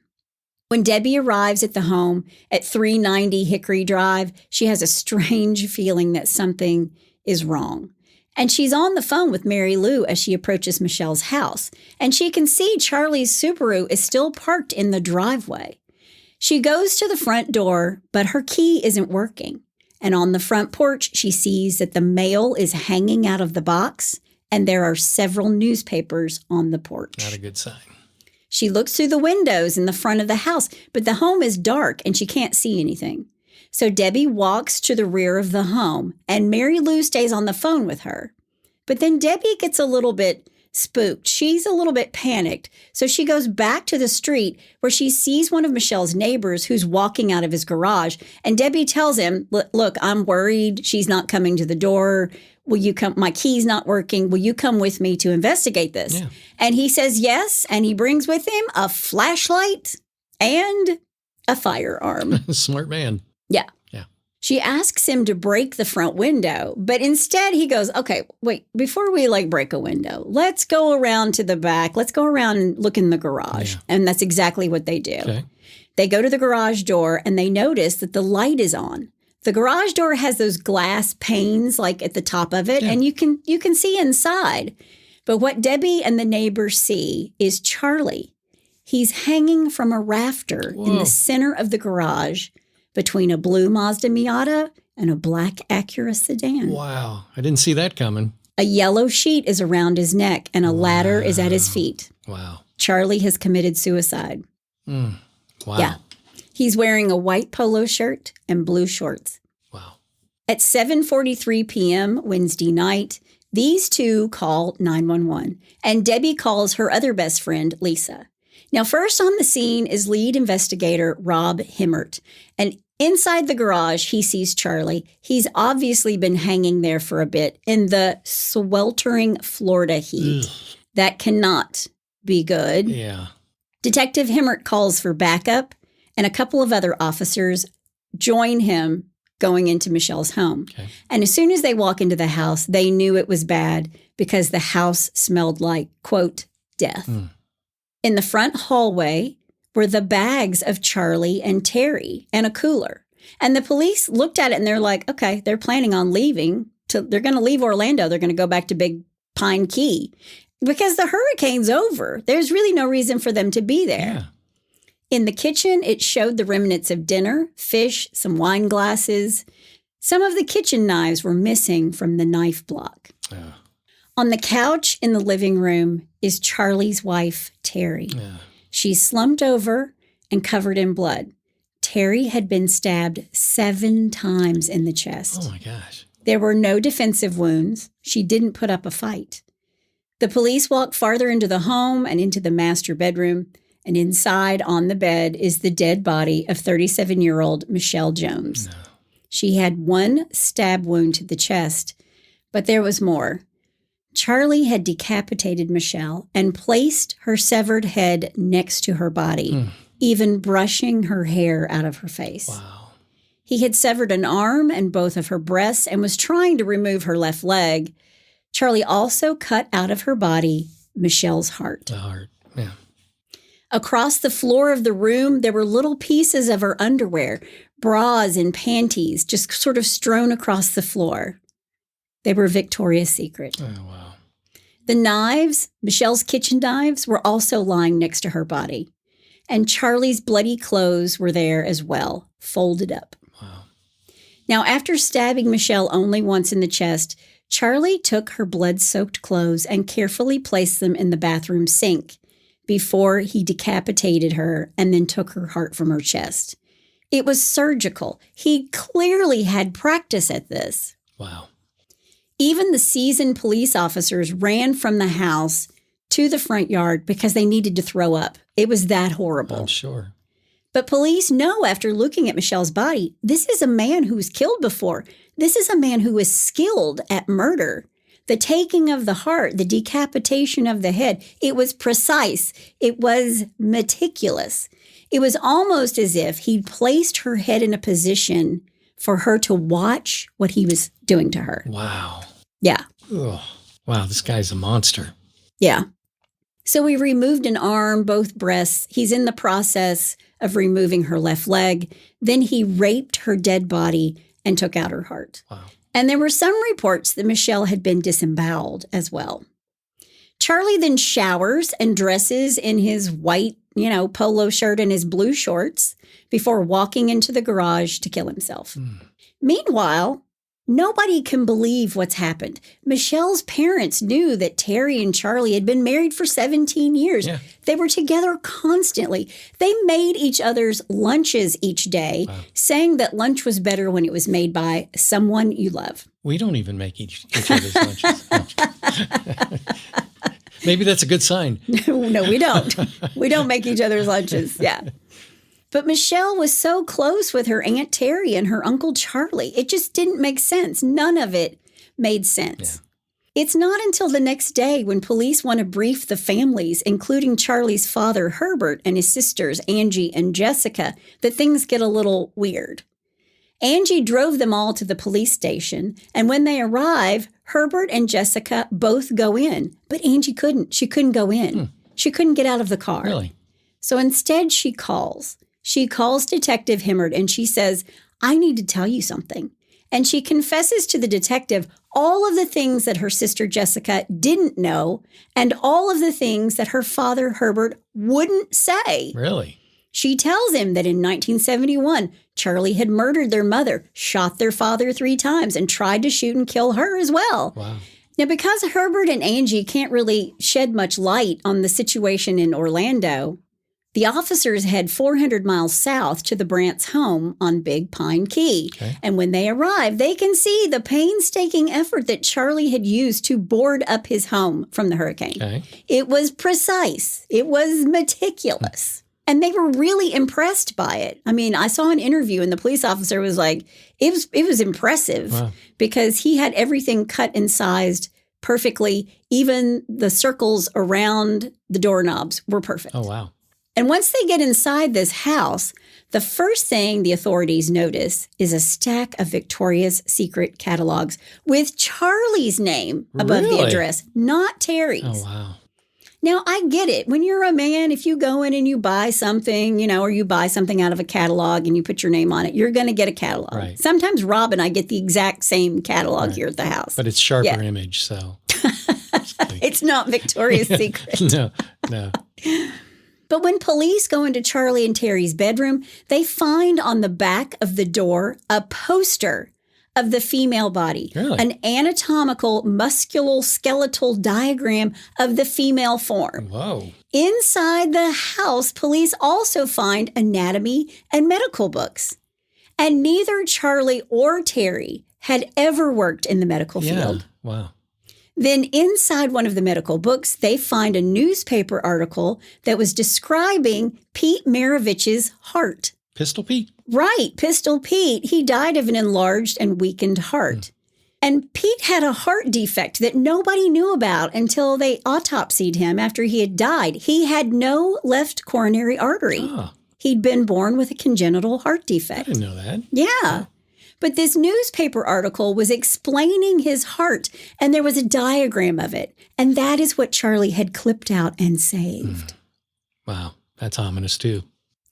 When Debbie arrives at the home at 390 Hickory Drive, she has a strange feeling that something is wrong. And she's on the phone with Mary Lou as she approaches Michelle's house. And she can see Charlie's Subaru is still parked in the driveway. She goes to the front door, but her key isn't working. And on the front porch, she sees that the mail is hanging out of the box, and there are several newspapers on the porch. Not a good sign. She looks through the windows in the front of the house, but the home is dark and she can't see anything. So Debbie walks to the rear of the home, and Mary Lou stays on the phone with her. But then Debbie gets a little bit spooked. She's a little bit panicked. So she goes back to the street where she sees one of Michelle's neighbors who's walking out of his garage. And Debbie tells him, look, I'm worried. She's not coming to the door. Will you come? My key's not working. Will you come with me to investigate this? Yeah. And he says yes. And he brings with him a flashlight and a firearm. Smart man. Yeah. Yeah. She asks him to break the front window, but instead he goes, okay, wait, before we break a window, let's go around to the back. Let's go around and look in the garage. Yeah. And that's exactly what they do. Okay. They go to the garage door and they notice that the light is on. The garage door has those glass panes at the top of it, and you can see inside. But what Debbie and the neighbors see is Charlie. He's hanging from a rafter in the center of the garage between a blue Mazda Miata and a black Acura sedan. Wow. I didn't see that coming. A yellow sheet is around his neck and a ladder is at his feet. Wow. Charlie has committed suicide. Wow. Yeah. He's wearing a white polo shirt and blue shorts. Wow. At 7:43 p.m. Wednesday night, these two call 911, and Debbie calls her other best friend, Lisa. Now, first on the scene is lead investigator Rob Himmert, and inside the garage, he sees Charlie. He's obviously been hanging there for a bit in the sweltering Florida heat. Ugh. That cannot be good. Yeah. Detective Himmert calls for backup, and a couple of other officers join him going into Michelle's home. Okay. And as soon as they walk into the house, they knew it was bad because the house smelled like, quote, death. In the front hallway were the bags of Charlie and Teri and a cooler. And the police looked at it and they're like, okay, they're planning on leaving. They're going to leave Orlando. They're going to go back to Big Pine Key because the hurricane's over. There's really no reason for them to be there. Yeah. In the kitchen, it showed the remnants of dinner, fish, some wine glasses. Some of the kitchen knives were missing from the knife block. On the couch in the living room is Charlie's wife, Teri. Yeah. She's slumped over and covered in blood. Teri had been stabbed 7 times in the chest. Oh, my gosh. There were no defensive wounds. She didn't put up a fight. The police walked farther into the home and into the master bedroom, and inside on the bed is the dead body of 37-year-old Michelle Jones. No. She had 1 stab wound to the chest, but there was more. Charlie had decapitated Michelle and placed her severed head next to her body, even brushing her hair out of her face. Wow. He had severed an arm and both of her breasts and was trying to remove her left leg. Charlie also cut out of her body Michelle's heart. The heart. Yeah. Across the floor of the room, there were little pieces of her underwear, bras and panties, just sort of strewn across the floor. They were Victoria's Secret. Oh, wow. The knives, Michelle's kitchen knives, were also lying next to her body. And Charlie's bloody clothes were there as well, folded up. Wow. Now, after stabbing Michelle only once in the chest, Charlie took her blood-soaked clothes and carefully placed them in the bathroom sink before he decapitated her and then took her heart from her chest. It was surgical. He clearly had practice at this. Wow. Even the seasoned police officers ran from the house to the front yard because they needed to throw up. It was that horrible. I'm sure. But police know after looking at Michelle's body, this is a man who was killed before. This is a man who is skilled at murder. The taking of the heart, the decapitation of the head, it was precise. It was meticulous. It was almost as if he'd placed her head in a position for her to watch what he was doing to her. Wow. Yeah. Ugh. Wow, this guy's a monster. Yeah. So he removed an arm, both breasts. He's in the process of removing her left leg. Then he raped her dead body and took out her heart. Wow. And there were some reports that Michelle had been disemboweled as well. Charlie then showers and dresses in his white, polo shirt and his blue shorts before walking into the garage to kill himself. Meanwhile, nobody can believe what's happened. Michelle's parents knew that Teri and Charlie had been married for 17 years. Yeah. They were together constantly. They made each other's lunches each day, saying that lunch was better when it was made by someone you love. We don't even make each other's lunches. Maybe that's a good sign. No, we don't. We don't make each other's lunches. Yeah. But Michelle was so close with her Aunt Teri and her Uncle Charlie. It just didn't make sense. None of it made sense. Yeah. It's not until the next day when police want to brief the families, including Charlie's father, Herbert, and his sisters, Angie and Jessica, that things get a little weird. Angie drove them all to the police station, and when they arrive, Herbert and Jessica both go in. But Angie couldn't. She couldn't go in. She couldn't get out of the car. Really? So instead, she calls. She calls Detective Himmert and she says, I need to tell you something. And she confesses to the detective all of the things that her sister Jessica didn't know and all of the things that her father Herbert wouldn't say. Really? She tells him that in 1971, Charlie had murdered their mother, shot their father 3 times, and tried to shoot and kill her as well. Wow. Now, because Herbert and Angie can't really shed much light on the situation in Orlando, the officers head 400 miles south to the Brandts' home on Big Pine Key. Okay. And when they arrive, they can see the painstaking effort that Charlie had used to board up his home from the hurricane. Okay. It was precise. It was meticulous. And they were really impressed by it. I mean, I saw an interview and the police officer was like, it was impressive. Wow. Because he had everything cut and sized perfectly. Even the circles around the doorknobs were perfect. Oh, wow. And once they get inside this house, the first thing the authorities notice is a stack of Victoria's Secret catalogs with Charlie's name above the address, not Teri's. Oh, wow. Now, I get it. When you're a man, if you go in and you buy something, or you buy something out of a catalog and you put your name on it, you're going to get a catalog. Right. Sometimes Rob and I get the exact same catalog here at the house. But it's sharper image, so. It's not Victoria's Secret. No. But when police go into Charlie and Teri's bedroom, they find on the back of the door a poster of the female body, Really? An anatomical musculoskeletal diagram of the female form. Whoa. Inside the house, police also find anatomy and medical books. And neither Charlie or Teri had ever worked in the medical field. Wow. Then inside one of the medical books, they find a newspaper article that was describing Pete Maravich's heart. Pistol Pete? Right, Pistol Pete. He died of an enlarged and weakened heart. And Pete had a heart defect that nobody knew about until they autopsied him after he had died. He had no left coronary artery. Oh, He'd been born with a congenital heart I defect. didn't know that. Yeah. But this newspaper article was explaining his heart, and there was a diagram of it. And that is what Charlie had clipped out and saved. Wow. That's ominous, too.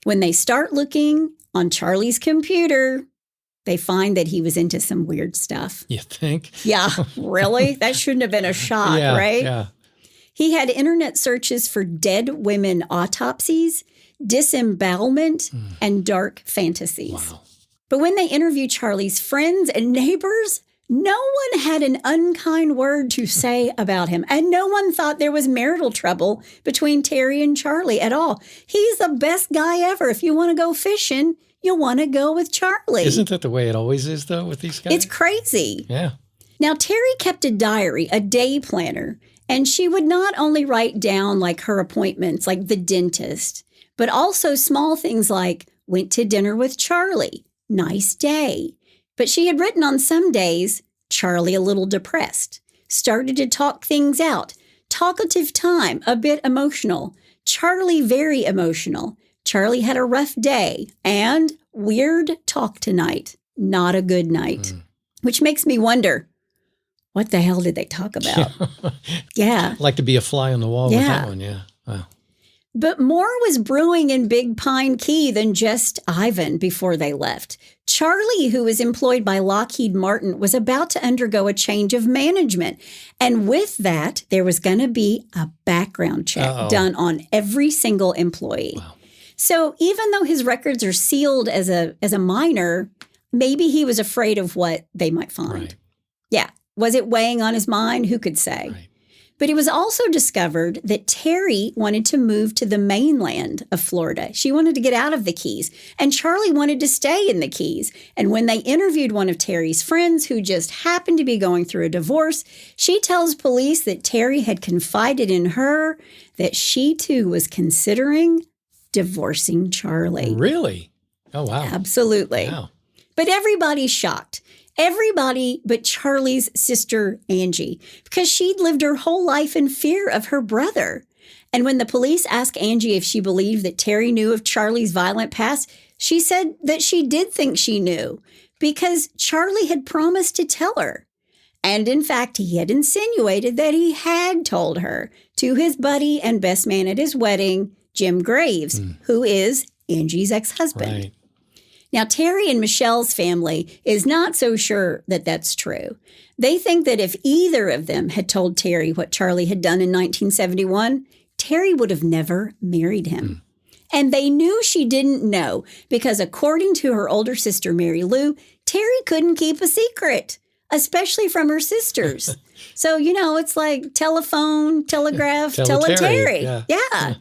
When they start looking on Charlie's computer, they find that he was into some weird stuff. You think? Yeah, really? That shouldn't have been a shock, right? Yeah. He had internet searches for dead women autopsies, disembowelment, and dark fantasies. Wow. But when they interviewed Charlie's friends and neighbors, no one had an unkind word to say about him. And no one thought there was marital trouble between Teri and Charlie at all. He's the best guy ever. If you want to go fishing, you want to go with Charlie. Isn't that the way it always is, though, with these guys? It's crazy. Yeah. Now, Teri kept a diary, a day planner, and she would not only write down like her appointments, like the dentist, but also small things like went to dinner with Charlie. Nice day. But she had written on some days, Charlie a little depressed, started to talk things out, talkative time, a bit emotional, Charlie very emotional, Charlie had a rough day, and weird talk tonight, not a good night, which makes me wonder, what the hell did they talk about? Yeah. Like to be a fly on the wall with that one, yeah. Wow. But more was brewing in Big Pine Key than just Ivan before they left. Charlie, who was employed by Lockheed Martin, was about to undergo a change of management. And with that, there was going to be a background check done on every single employee. Wow. So even though his records are sealed as a minor, maybe he was afraid of what they might find. Right. Yeah. Was it weighing on his mind? Who could say? Right. But it was also discovered that Teri wanted to move to the mainland of Florida. She wanted to get out of the Keys, and Charlie wanted to stay in the Keys. And when they interviewed one of Teri's friends who just happened to be going through a divorce, she tells police that Teri had confided in her that she too was considering divorcing Charlie. Really? Oh, wow. Absolutely. Wow. But everybody's shocked. Everybody but Charlie's sister, Angie, because she'd lived her whole life in fear of her brother. And when the police asked Angie if she believed that Teri knew of Charlie's violent past, she said that she did think she knew because Charlie had promised to tell her. And in fact, he had insinuated that he had told her to his buddy and best man at his wedding, Jim Graves, who is Angie's ex-husband. Right. Now, Teri and Michelle's family is not so sure that that's true. They think that if either of them had told Teri what Charlie had done in 1971, Teri would have never married him. And they knew she didn't know because according to her older sister, Mary Lou, Teri couldn't keep a secret, especially from her sisters. So, you know, it's like telephone, telegraph, tele-Teri. Yeah.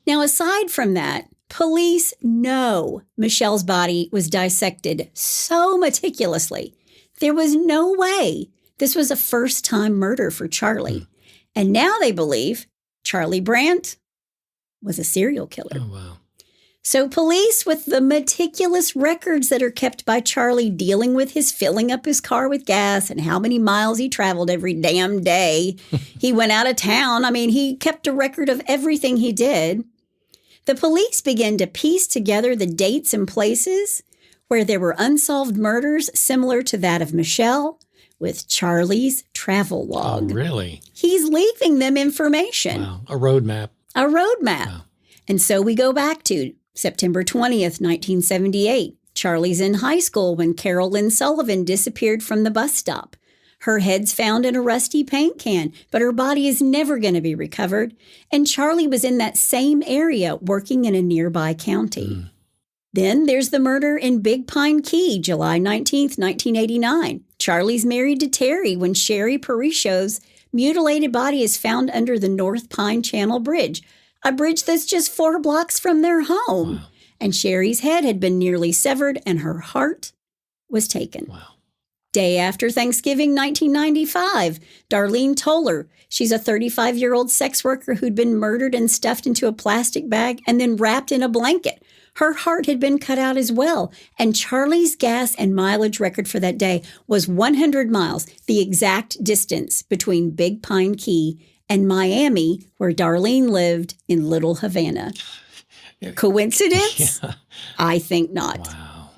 Now, aside from that, police know Michelle's body was dissected so meticulously. There was no way this was a first-time murder for Charlie. And now they believe Charlie Brandt was a serial killer. Oh, wow. So police, with the meticulous records that are kept by Charlie dealing with his filling up his car with gas and how many miles he traveled every damn day, he went out of town. I mean, he kept a record of everything he did. The police began to piece together the dates and places where there were unsolved murders similar to that of Michelle with Charlie's travel log. Oh, really? He's leaving them information. Wow. A roadmap. A roadmap. Wow. And so we go back to September 20th, 1978. Charlie's in high school when Carol Lynn Sullivan disappeared from the bus stop. Her head's found in a rusty paint can, but her body is never going to be recovered. And Charlie was in that same area working in a nearby county. Then there's the murder in Big Pine Key, July 19th, 1989. Charlie's married to Teri when Sherry Parishos mutilated body is found under the North Pine Channel Bridge, a bridge that's just 4 blocks from their home. Wow. And Sherry's head had been nearly severed and her heart was taken. Wow. Day after Thanksgiving 1995, Darlene Toller, she's a 35-year-old sex worker who'd been murdered and stuffed into a plastic bag and then wrapped in a blanket. Her heart had been cut out as well, and Charlie's gas and mileage record for that day was 100 miles, the exact distance between Big Pine Key and Miami, where Darlene lived in Little Havana. Coincidence? Yeah. I think not. Wow.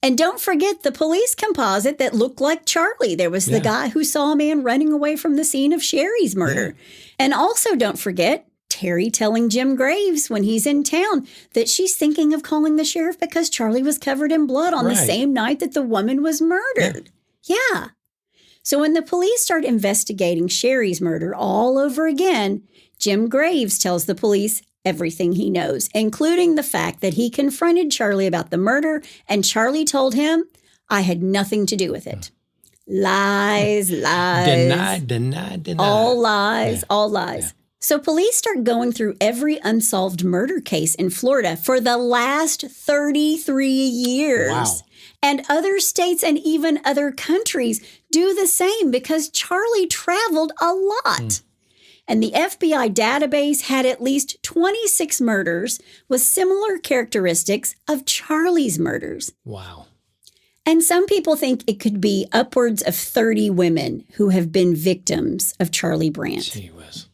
And don't forget the police composite that looked like Charlie. There was the guy who saw a man running away from the scene of Sherry's murder. Yeah. And also don't forget Teri telling Jim Graves when he's in town that she's thinking of calling the sheriff because Charlie was covered in blood on the same night that the woman was murdered. Yeah. So when the police start investigating Sherry's murder all over again, Jim Graves tells the police everything he knows, including the fact that he confronted Charlie about the murder, and Charlie told him, I had nothing to do with it. Lies, lies. Deny. All lies, all lies. Yeah. So police start going through every unsolved murder case in Florida for the last 33 years. Wow. And other states and even other countries do the same because Charlie traveled a lot. And the FBI database had at least 26 murders with similar characteristics of Charlie's murders. Wow. And some people think it could be upwards of 30 women who have been victims of Charlie Brandt. Gee whiz.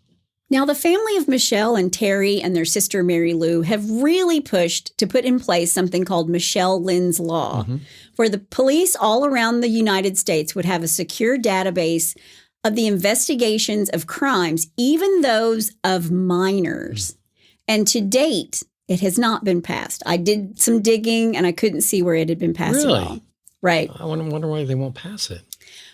Now, the family of Michelle and Teri and their sister Mary Lou have really pushed to put in place something called Michelle Lynn's Law, where the police all around the United States would have a secure database of the investigations of crimes, even those of minors. And to date, it has not been passed. I did some digging and I couldn't see where it had been passed at all. Right. I wonder why they won't pass it.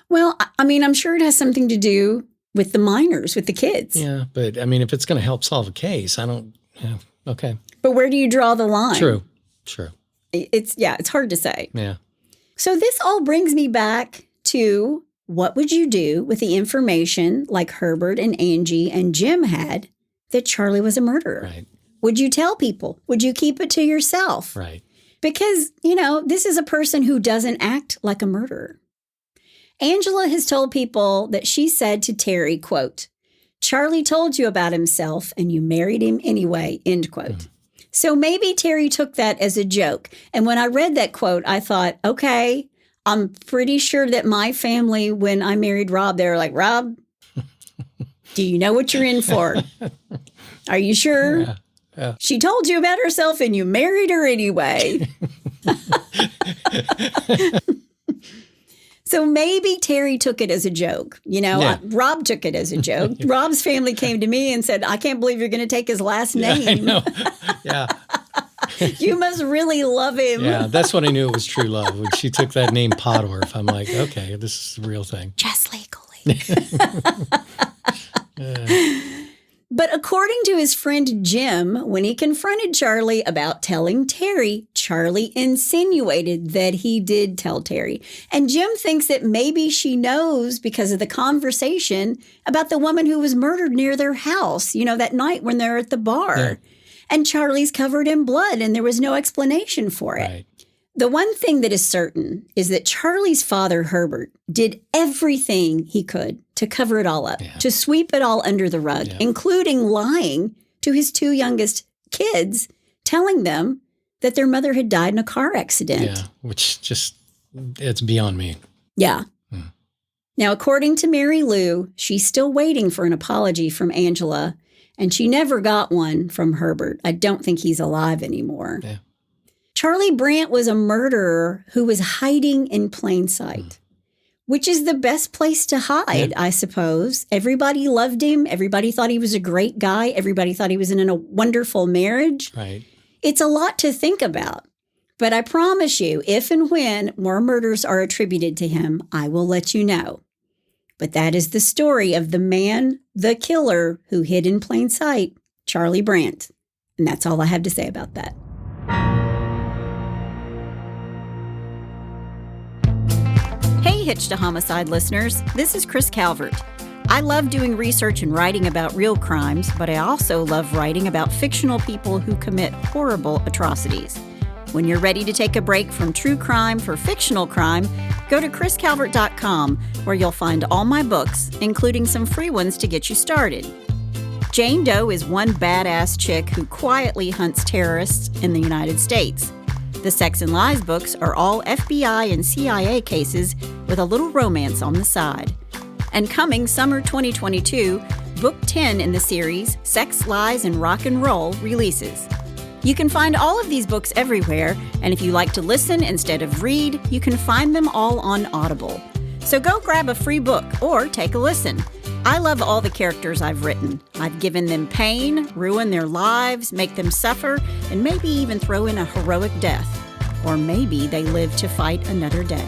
Well, I mean, I'm sure it has something to do with the minors, with the kids. Yeah, but I mean, if it's going to help solve a case, okay. But where do you draw the line? True. It's hard to say. Yeah. So this all brings me back to what would you do with the information like Herbert and Angie and Jim had that Charlie was a murderer? Right. Would you tell people? Would you keep it to yourself? Right. Because, this is a person who doesn't act like a murderer. Angela has told people that she said to Teri, quote, Charlie told you about himself and you married him anyway, end quote. So maybe Teri took that as a joke. And when I read that quote, I thought, okay, I'm pretty sure that my family, when I married Rob, they were like, Rob, do you know what you're in for? Are you sure? Yeah. She told you about herself and you married her anyway. So maybe Teri took it as a joke. Rob took it as a joke. Rob's family came to me and said, I can't believe you're going to take his last name. I know. Yeah. You must really love him. Yeah, that's when I knew it was true love. When she took that name Podorf, I'm like, okay, this is the real thing. Just legally. But according to his friend Jim, when he confronted Charlie about telling Teri, Charlie insinuated that he did tell Teri. And Jim thinks that maybe she knows because of the conversation about the woman who was murdered near their house, that night when they're at the bar. Yeah. And Charlie's covered in blood and there was no explanation for it. Right. The one thing that is certain is that Charlie's father, Herbert, did everything he could to cover it all up, to sweep it all under the rug, including lying to his 2 youngest kids, telling them that their mother had died in a car accident. Yeah, which it's beyond me. Yeah. Now, according to Mary Lou, she's still waiting for an apology from Angela, and she never got one from Herbert. I don't think he's alive anymore. Yeah. Charlie Brandt was a murderer who was hiding in plain sight, which is the best place to hide, I suppose. Everybody loved him. Everybody thought he was a great guy. Everybody thought he was in a wonderful marriage. Right. It's a lot to think about. But I promise you, if and when more murders are attributed to him, I will let you know. But that is the story of the man, the killer, who hid in plain sight, Charlie Brandt. And that's all I have to say about that. Hey, Hitched to Homicide listeners. This is Chris Calvert. I love doing research and writing about real crimes, but I also love writing about fictional people who commit horrible atrocities. When you're ready to take a break from true crime for fictional crime, go to chriscalvert.com, where you'll find all my books, including some free ones to get you started. Jane Doe is one badass chick who quietly hunts terrorists in the United States. The Sex and Lies books are all FBI and CIA cases with a little romance on the side. And coming summer 2022, Book 10 in the series, Sex, Lies, and Rock and Roll, releases. You can find all of these books everywhere, and if you like to listen instead of read, you can find them all on Audible. So go grab a free book or take a listen. I love all the characters I've written. I've given them pain, ruined their lives, make them suffer, and maybe even throw in a heroic death. Or maybe they live to fight another day.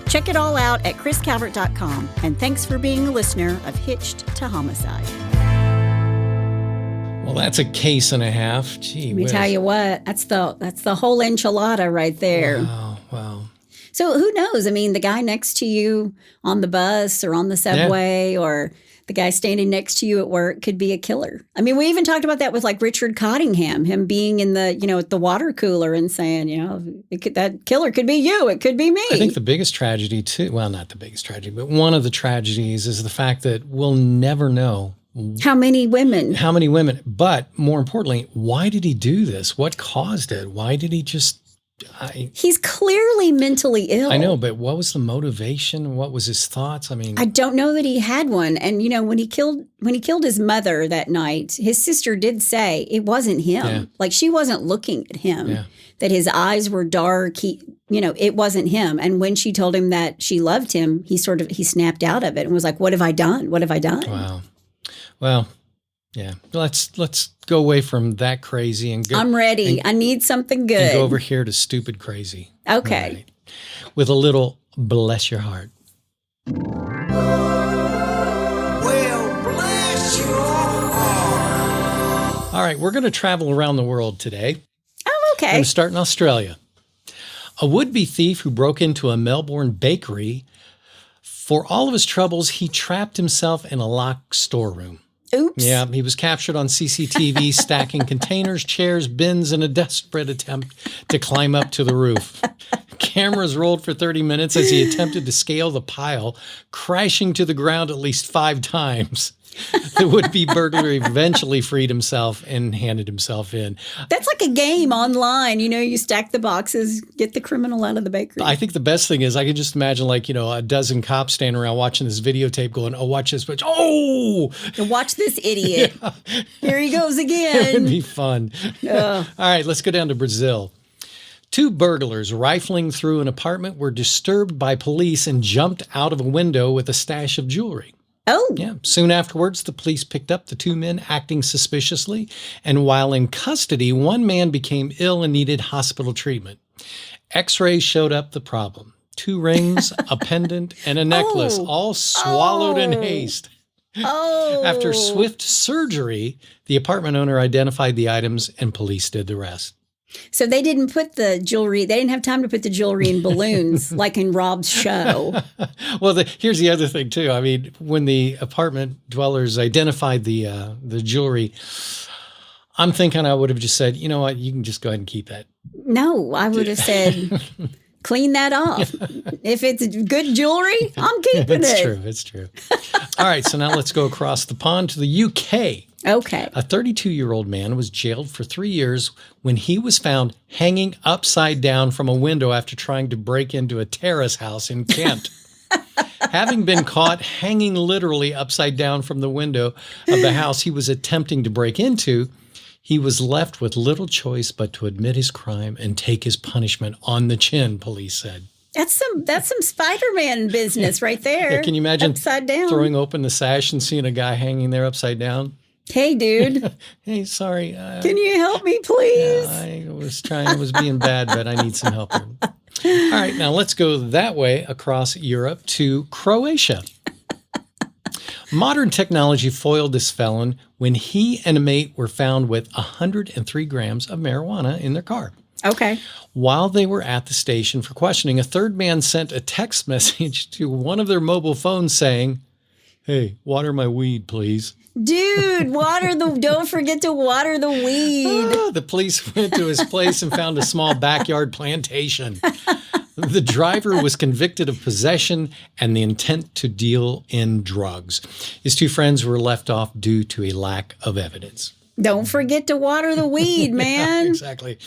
Check it all out at chriscalvert.com, and thanks for being a listener of Hitched to Homicide. Well, that's a case and a half. Gee Let me tell you what, that's the whole enchilada right there. Wow. So who knows? I mean, the guy next to you on the bus or on the subway or the guy standing next to you at work could be a killer. I mean, we even talked about that with like Richard Cottingham, him being in the, at the water cooler and saying, that killer could be you. It could be me. I think the biggest tragedy too, well, not the biggest tragedy, but one of the tragedies is the fact that we'll never know how many women, but more importantly, why did he do this? What caused it? Why did he just he's clearly mentally ill. I know, but what was the motivation? What was his thoughts? I mean, I don't know that he had one. And when he killed his mother that night, his sister did say it wasn't him. Yeah. Like she wasn't looking at him. Yeah. That his eyes were dark. It wasn't him. And when she told him that she loved him, he snapped out of it and was like, "What have I done? What have I done?" Wow. Well, yeah. Let's go away from that crazy and go. I'm ready. I need something good. And go over here to stupid crazy. Okay. Right. With a little bless your heart. Well, bless your heart. All right, we're going to travel around the world today. Oh, okay. We're going to start in Australia. A would-be thief who broke into a Melbourne bakery. For all of his troubles, he trapped himself in a locked storeroom. Oops. Yeah, he was captured on CCTV stacking containers, chairs, bins in a desperate attempt to climb up to the roof. Cameras rolled for 30 minutes as he attempted to scale the pile, crashing to the ground at least 5 times. The would-be burglar eventually freed himself and handed himself in. That's like a game online. You stack the boxes, get the criminal out of the bakery. I think the best thing is I can just imagine a dozen cops standing around watching this videotape going, "Oh, watch this, bitch. Oh! Watch this idiot. Yeah. Here he goes again." It would be fun. All right, let's go down to Brazil. 2 burglars rifling through an apartment were disturbed by police and jumped out of a window with a stash of jewelry. Oh. Yeah. Soon afterwards, the police picked up the 2 men acting suspiciously, and while in custody, one man became ill and needed hospital treatment. X-rays showed up the problem. 2 rings, a pendant, and a necklace, all swallowed in haste. Oh. After swift surgery, the apartment owner identified the items and police did the rest. So they didn't put the jewelry, they didn't have time to put the jewelry in balloons like in Rob's show. Well, here's the other thing, too. I mean, when the apartment dwellers identified the jewelry, I'm thinking I would have just said, you know what, you can just go ahead and keep that. No, I would have said, clean that off. If it's good jewelry, I'm keeping it. It's true. All right, so now let's go across the pond to the UK. Okay. A 32-year-old man was jailed for 3 years when he was found hanging upside down from a window after trying to break into a terrace house in Kent. Having been caught hanging literally upside down from the window of the house he was attempting to break into, he was left with little choice but to admit his crime and take his punishment on the chin, police said. That's some Spider-Man business right there. Yeah, can you imagine upside down, throwing open the sash and seeing a guy hanging there upside down? Hey, dude. Hey, sorry. Can you help me, please? I was being bad, but I need some help here. All right, now let's go that way across Europe to Croatia. Modern technology foiled this felon when he and a mate were found with 103 grams of marijuana in their car. Okay. While they were at the station for questioning, a third man sent a text message to one of their mobile phones saying, Hey, water my weed, please. Dude, don't forget to water the weed. The police went to his place and found a small backyard plantation. The driver was convicted of possession and the intent to deal in drugs. His two friends were left off due to a lack of evidence. Don't forget to water the weed, man. Exactly.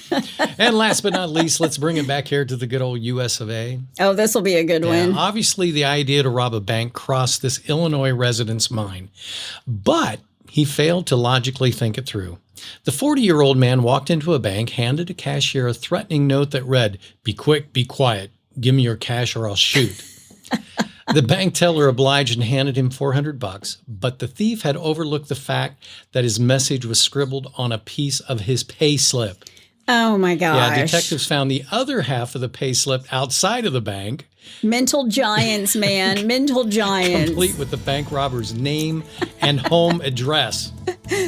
And last but not least, let's bring it back here to the good old US of A. Oh, this will be a good one. Obviously, the idea to rob a bank crossed this Illinois resident's mind, but he failed to logically think it through. The 40-year-old man walked into a bank, handed a cashier a threatening note that read, "Be quick, be quiet. Give me your cash or I'll shoot." The bank teller obliged and handed him $400, but the thief had overlooked the fact that his message was scribbled on a piece of his pay slip. Oh my gosh. Yeah, detectives found the other half of the pay slip outside of the bank. Mental giants, man. Mental giants. Complete with the bank robber's name and home address.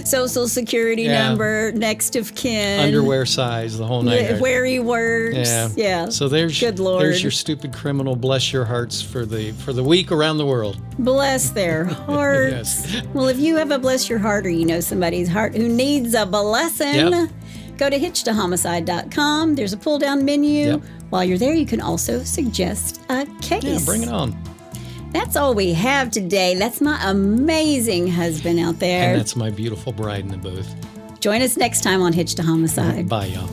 Social security number, next of kin. Underwear size, the whole nine. Where he works. Yeah. So there's Good Lord. There's your stupid criminal. Bless your hearts for the week around the world. Bless their hearts. Yes. Well, if you have a bless your heart or you know somebody's heart who needs a blessing, go to hitchedtohomicide.com. There's a pull-down menu. Yep. While you're there, you can also suggest a case. Yeah, bring it on. That's all we have today. That's my amazing husband out there. And that's my beautiful bride in the booth. Join us next time on Hitched to Homicide. Bye, y'all.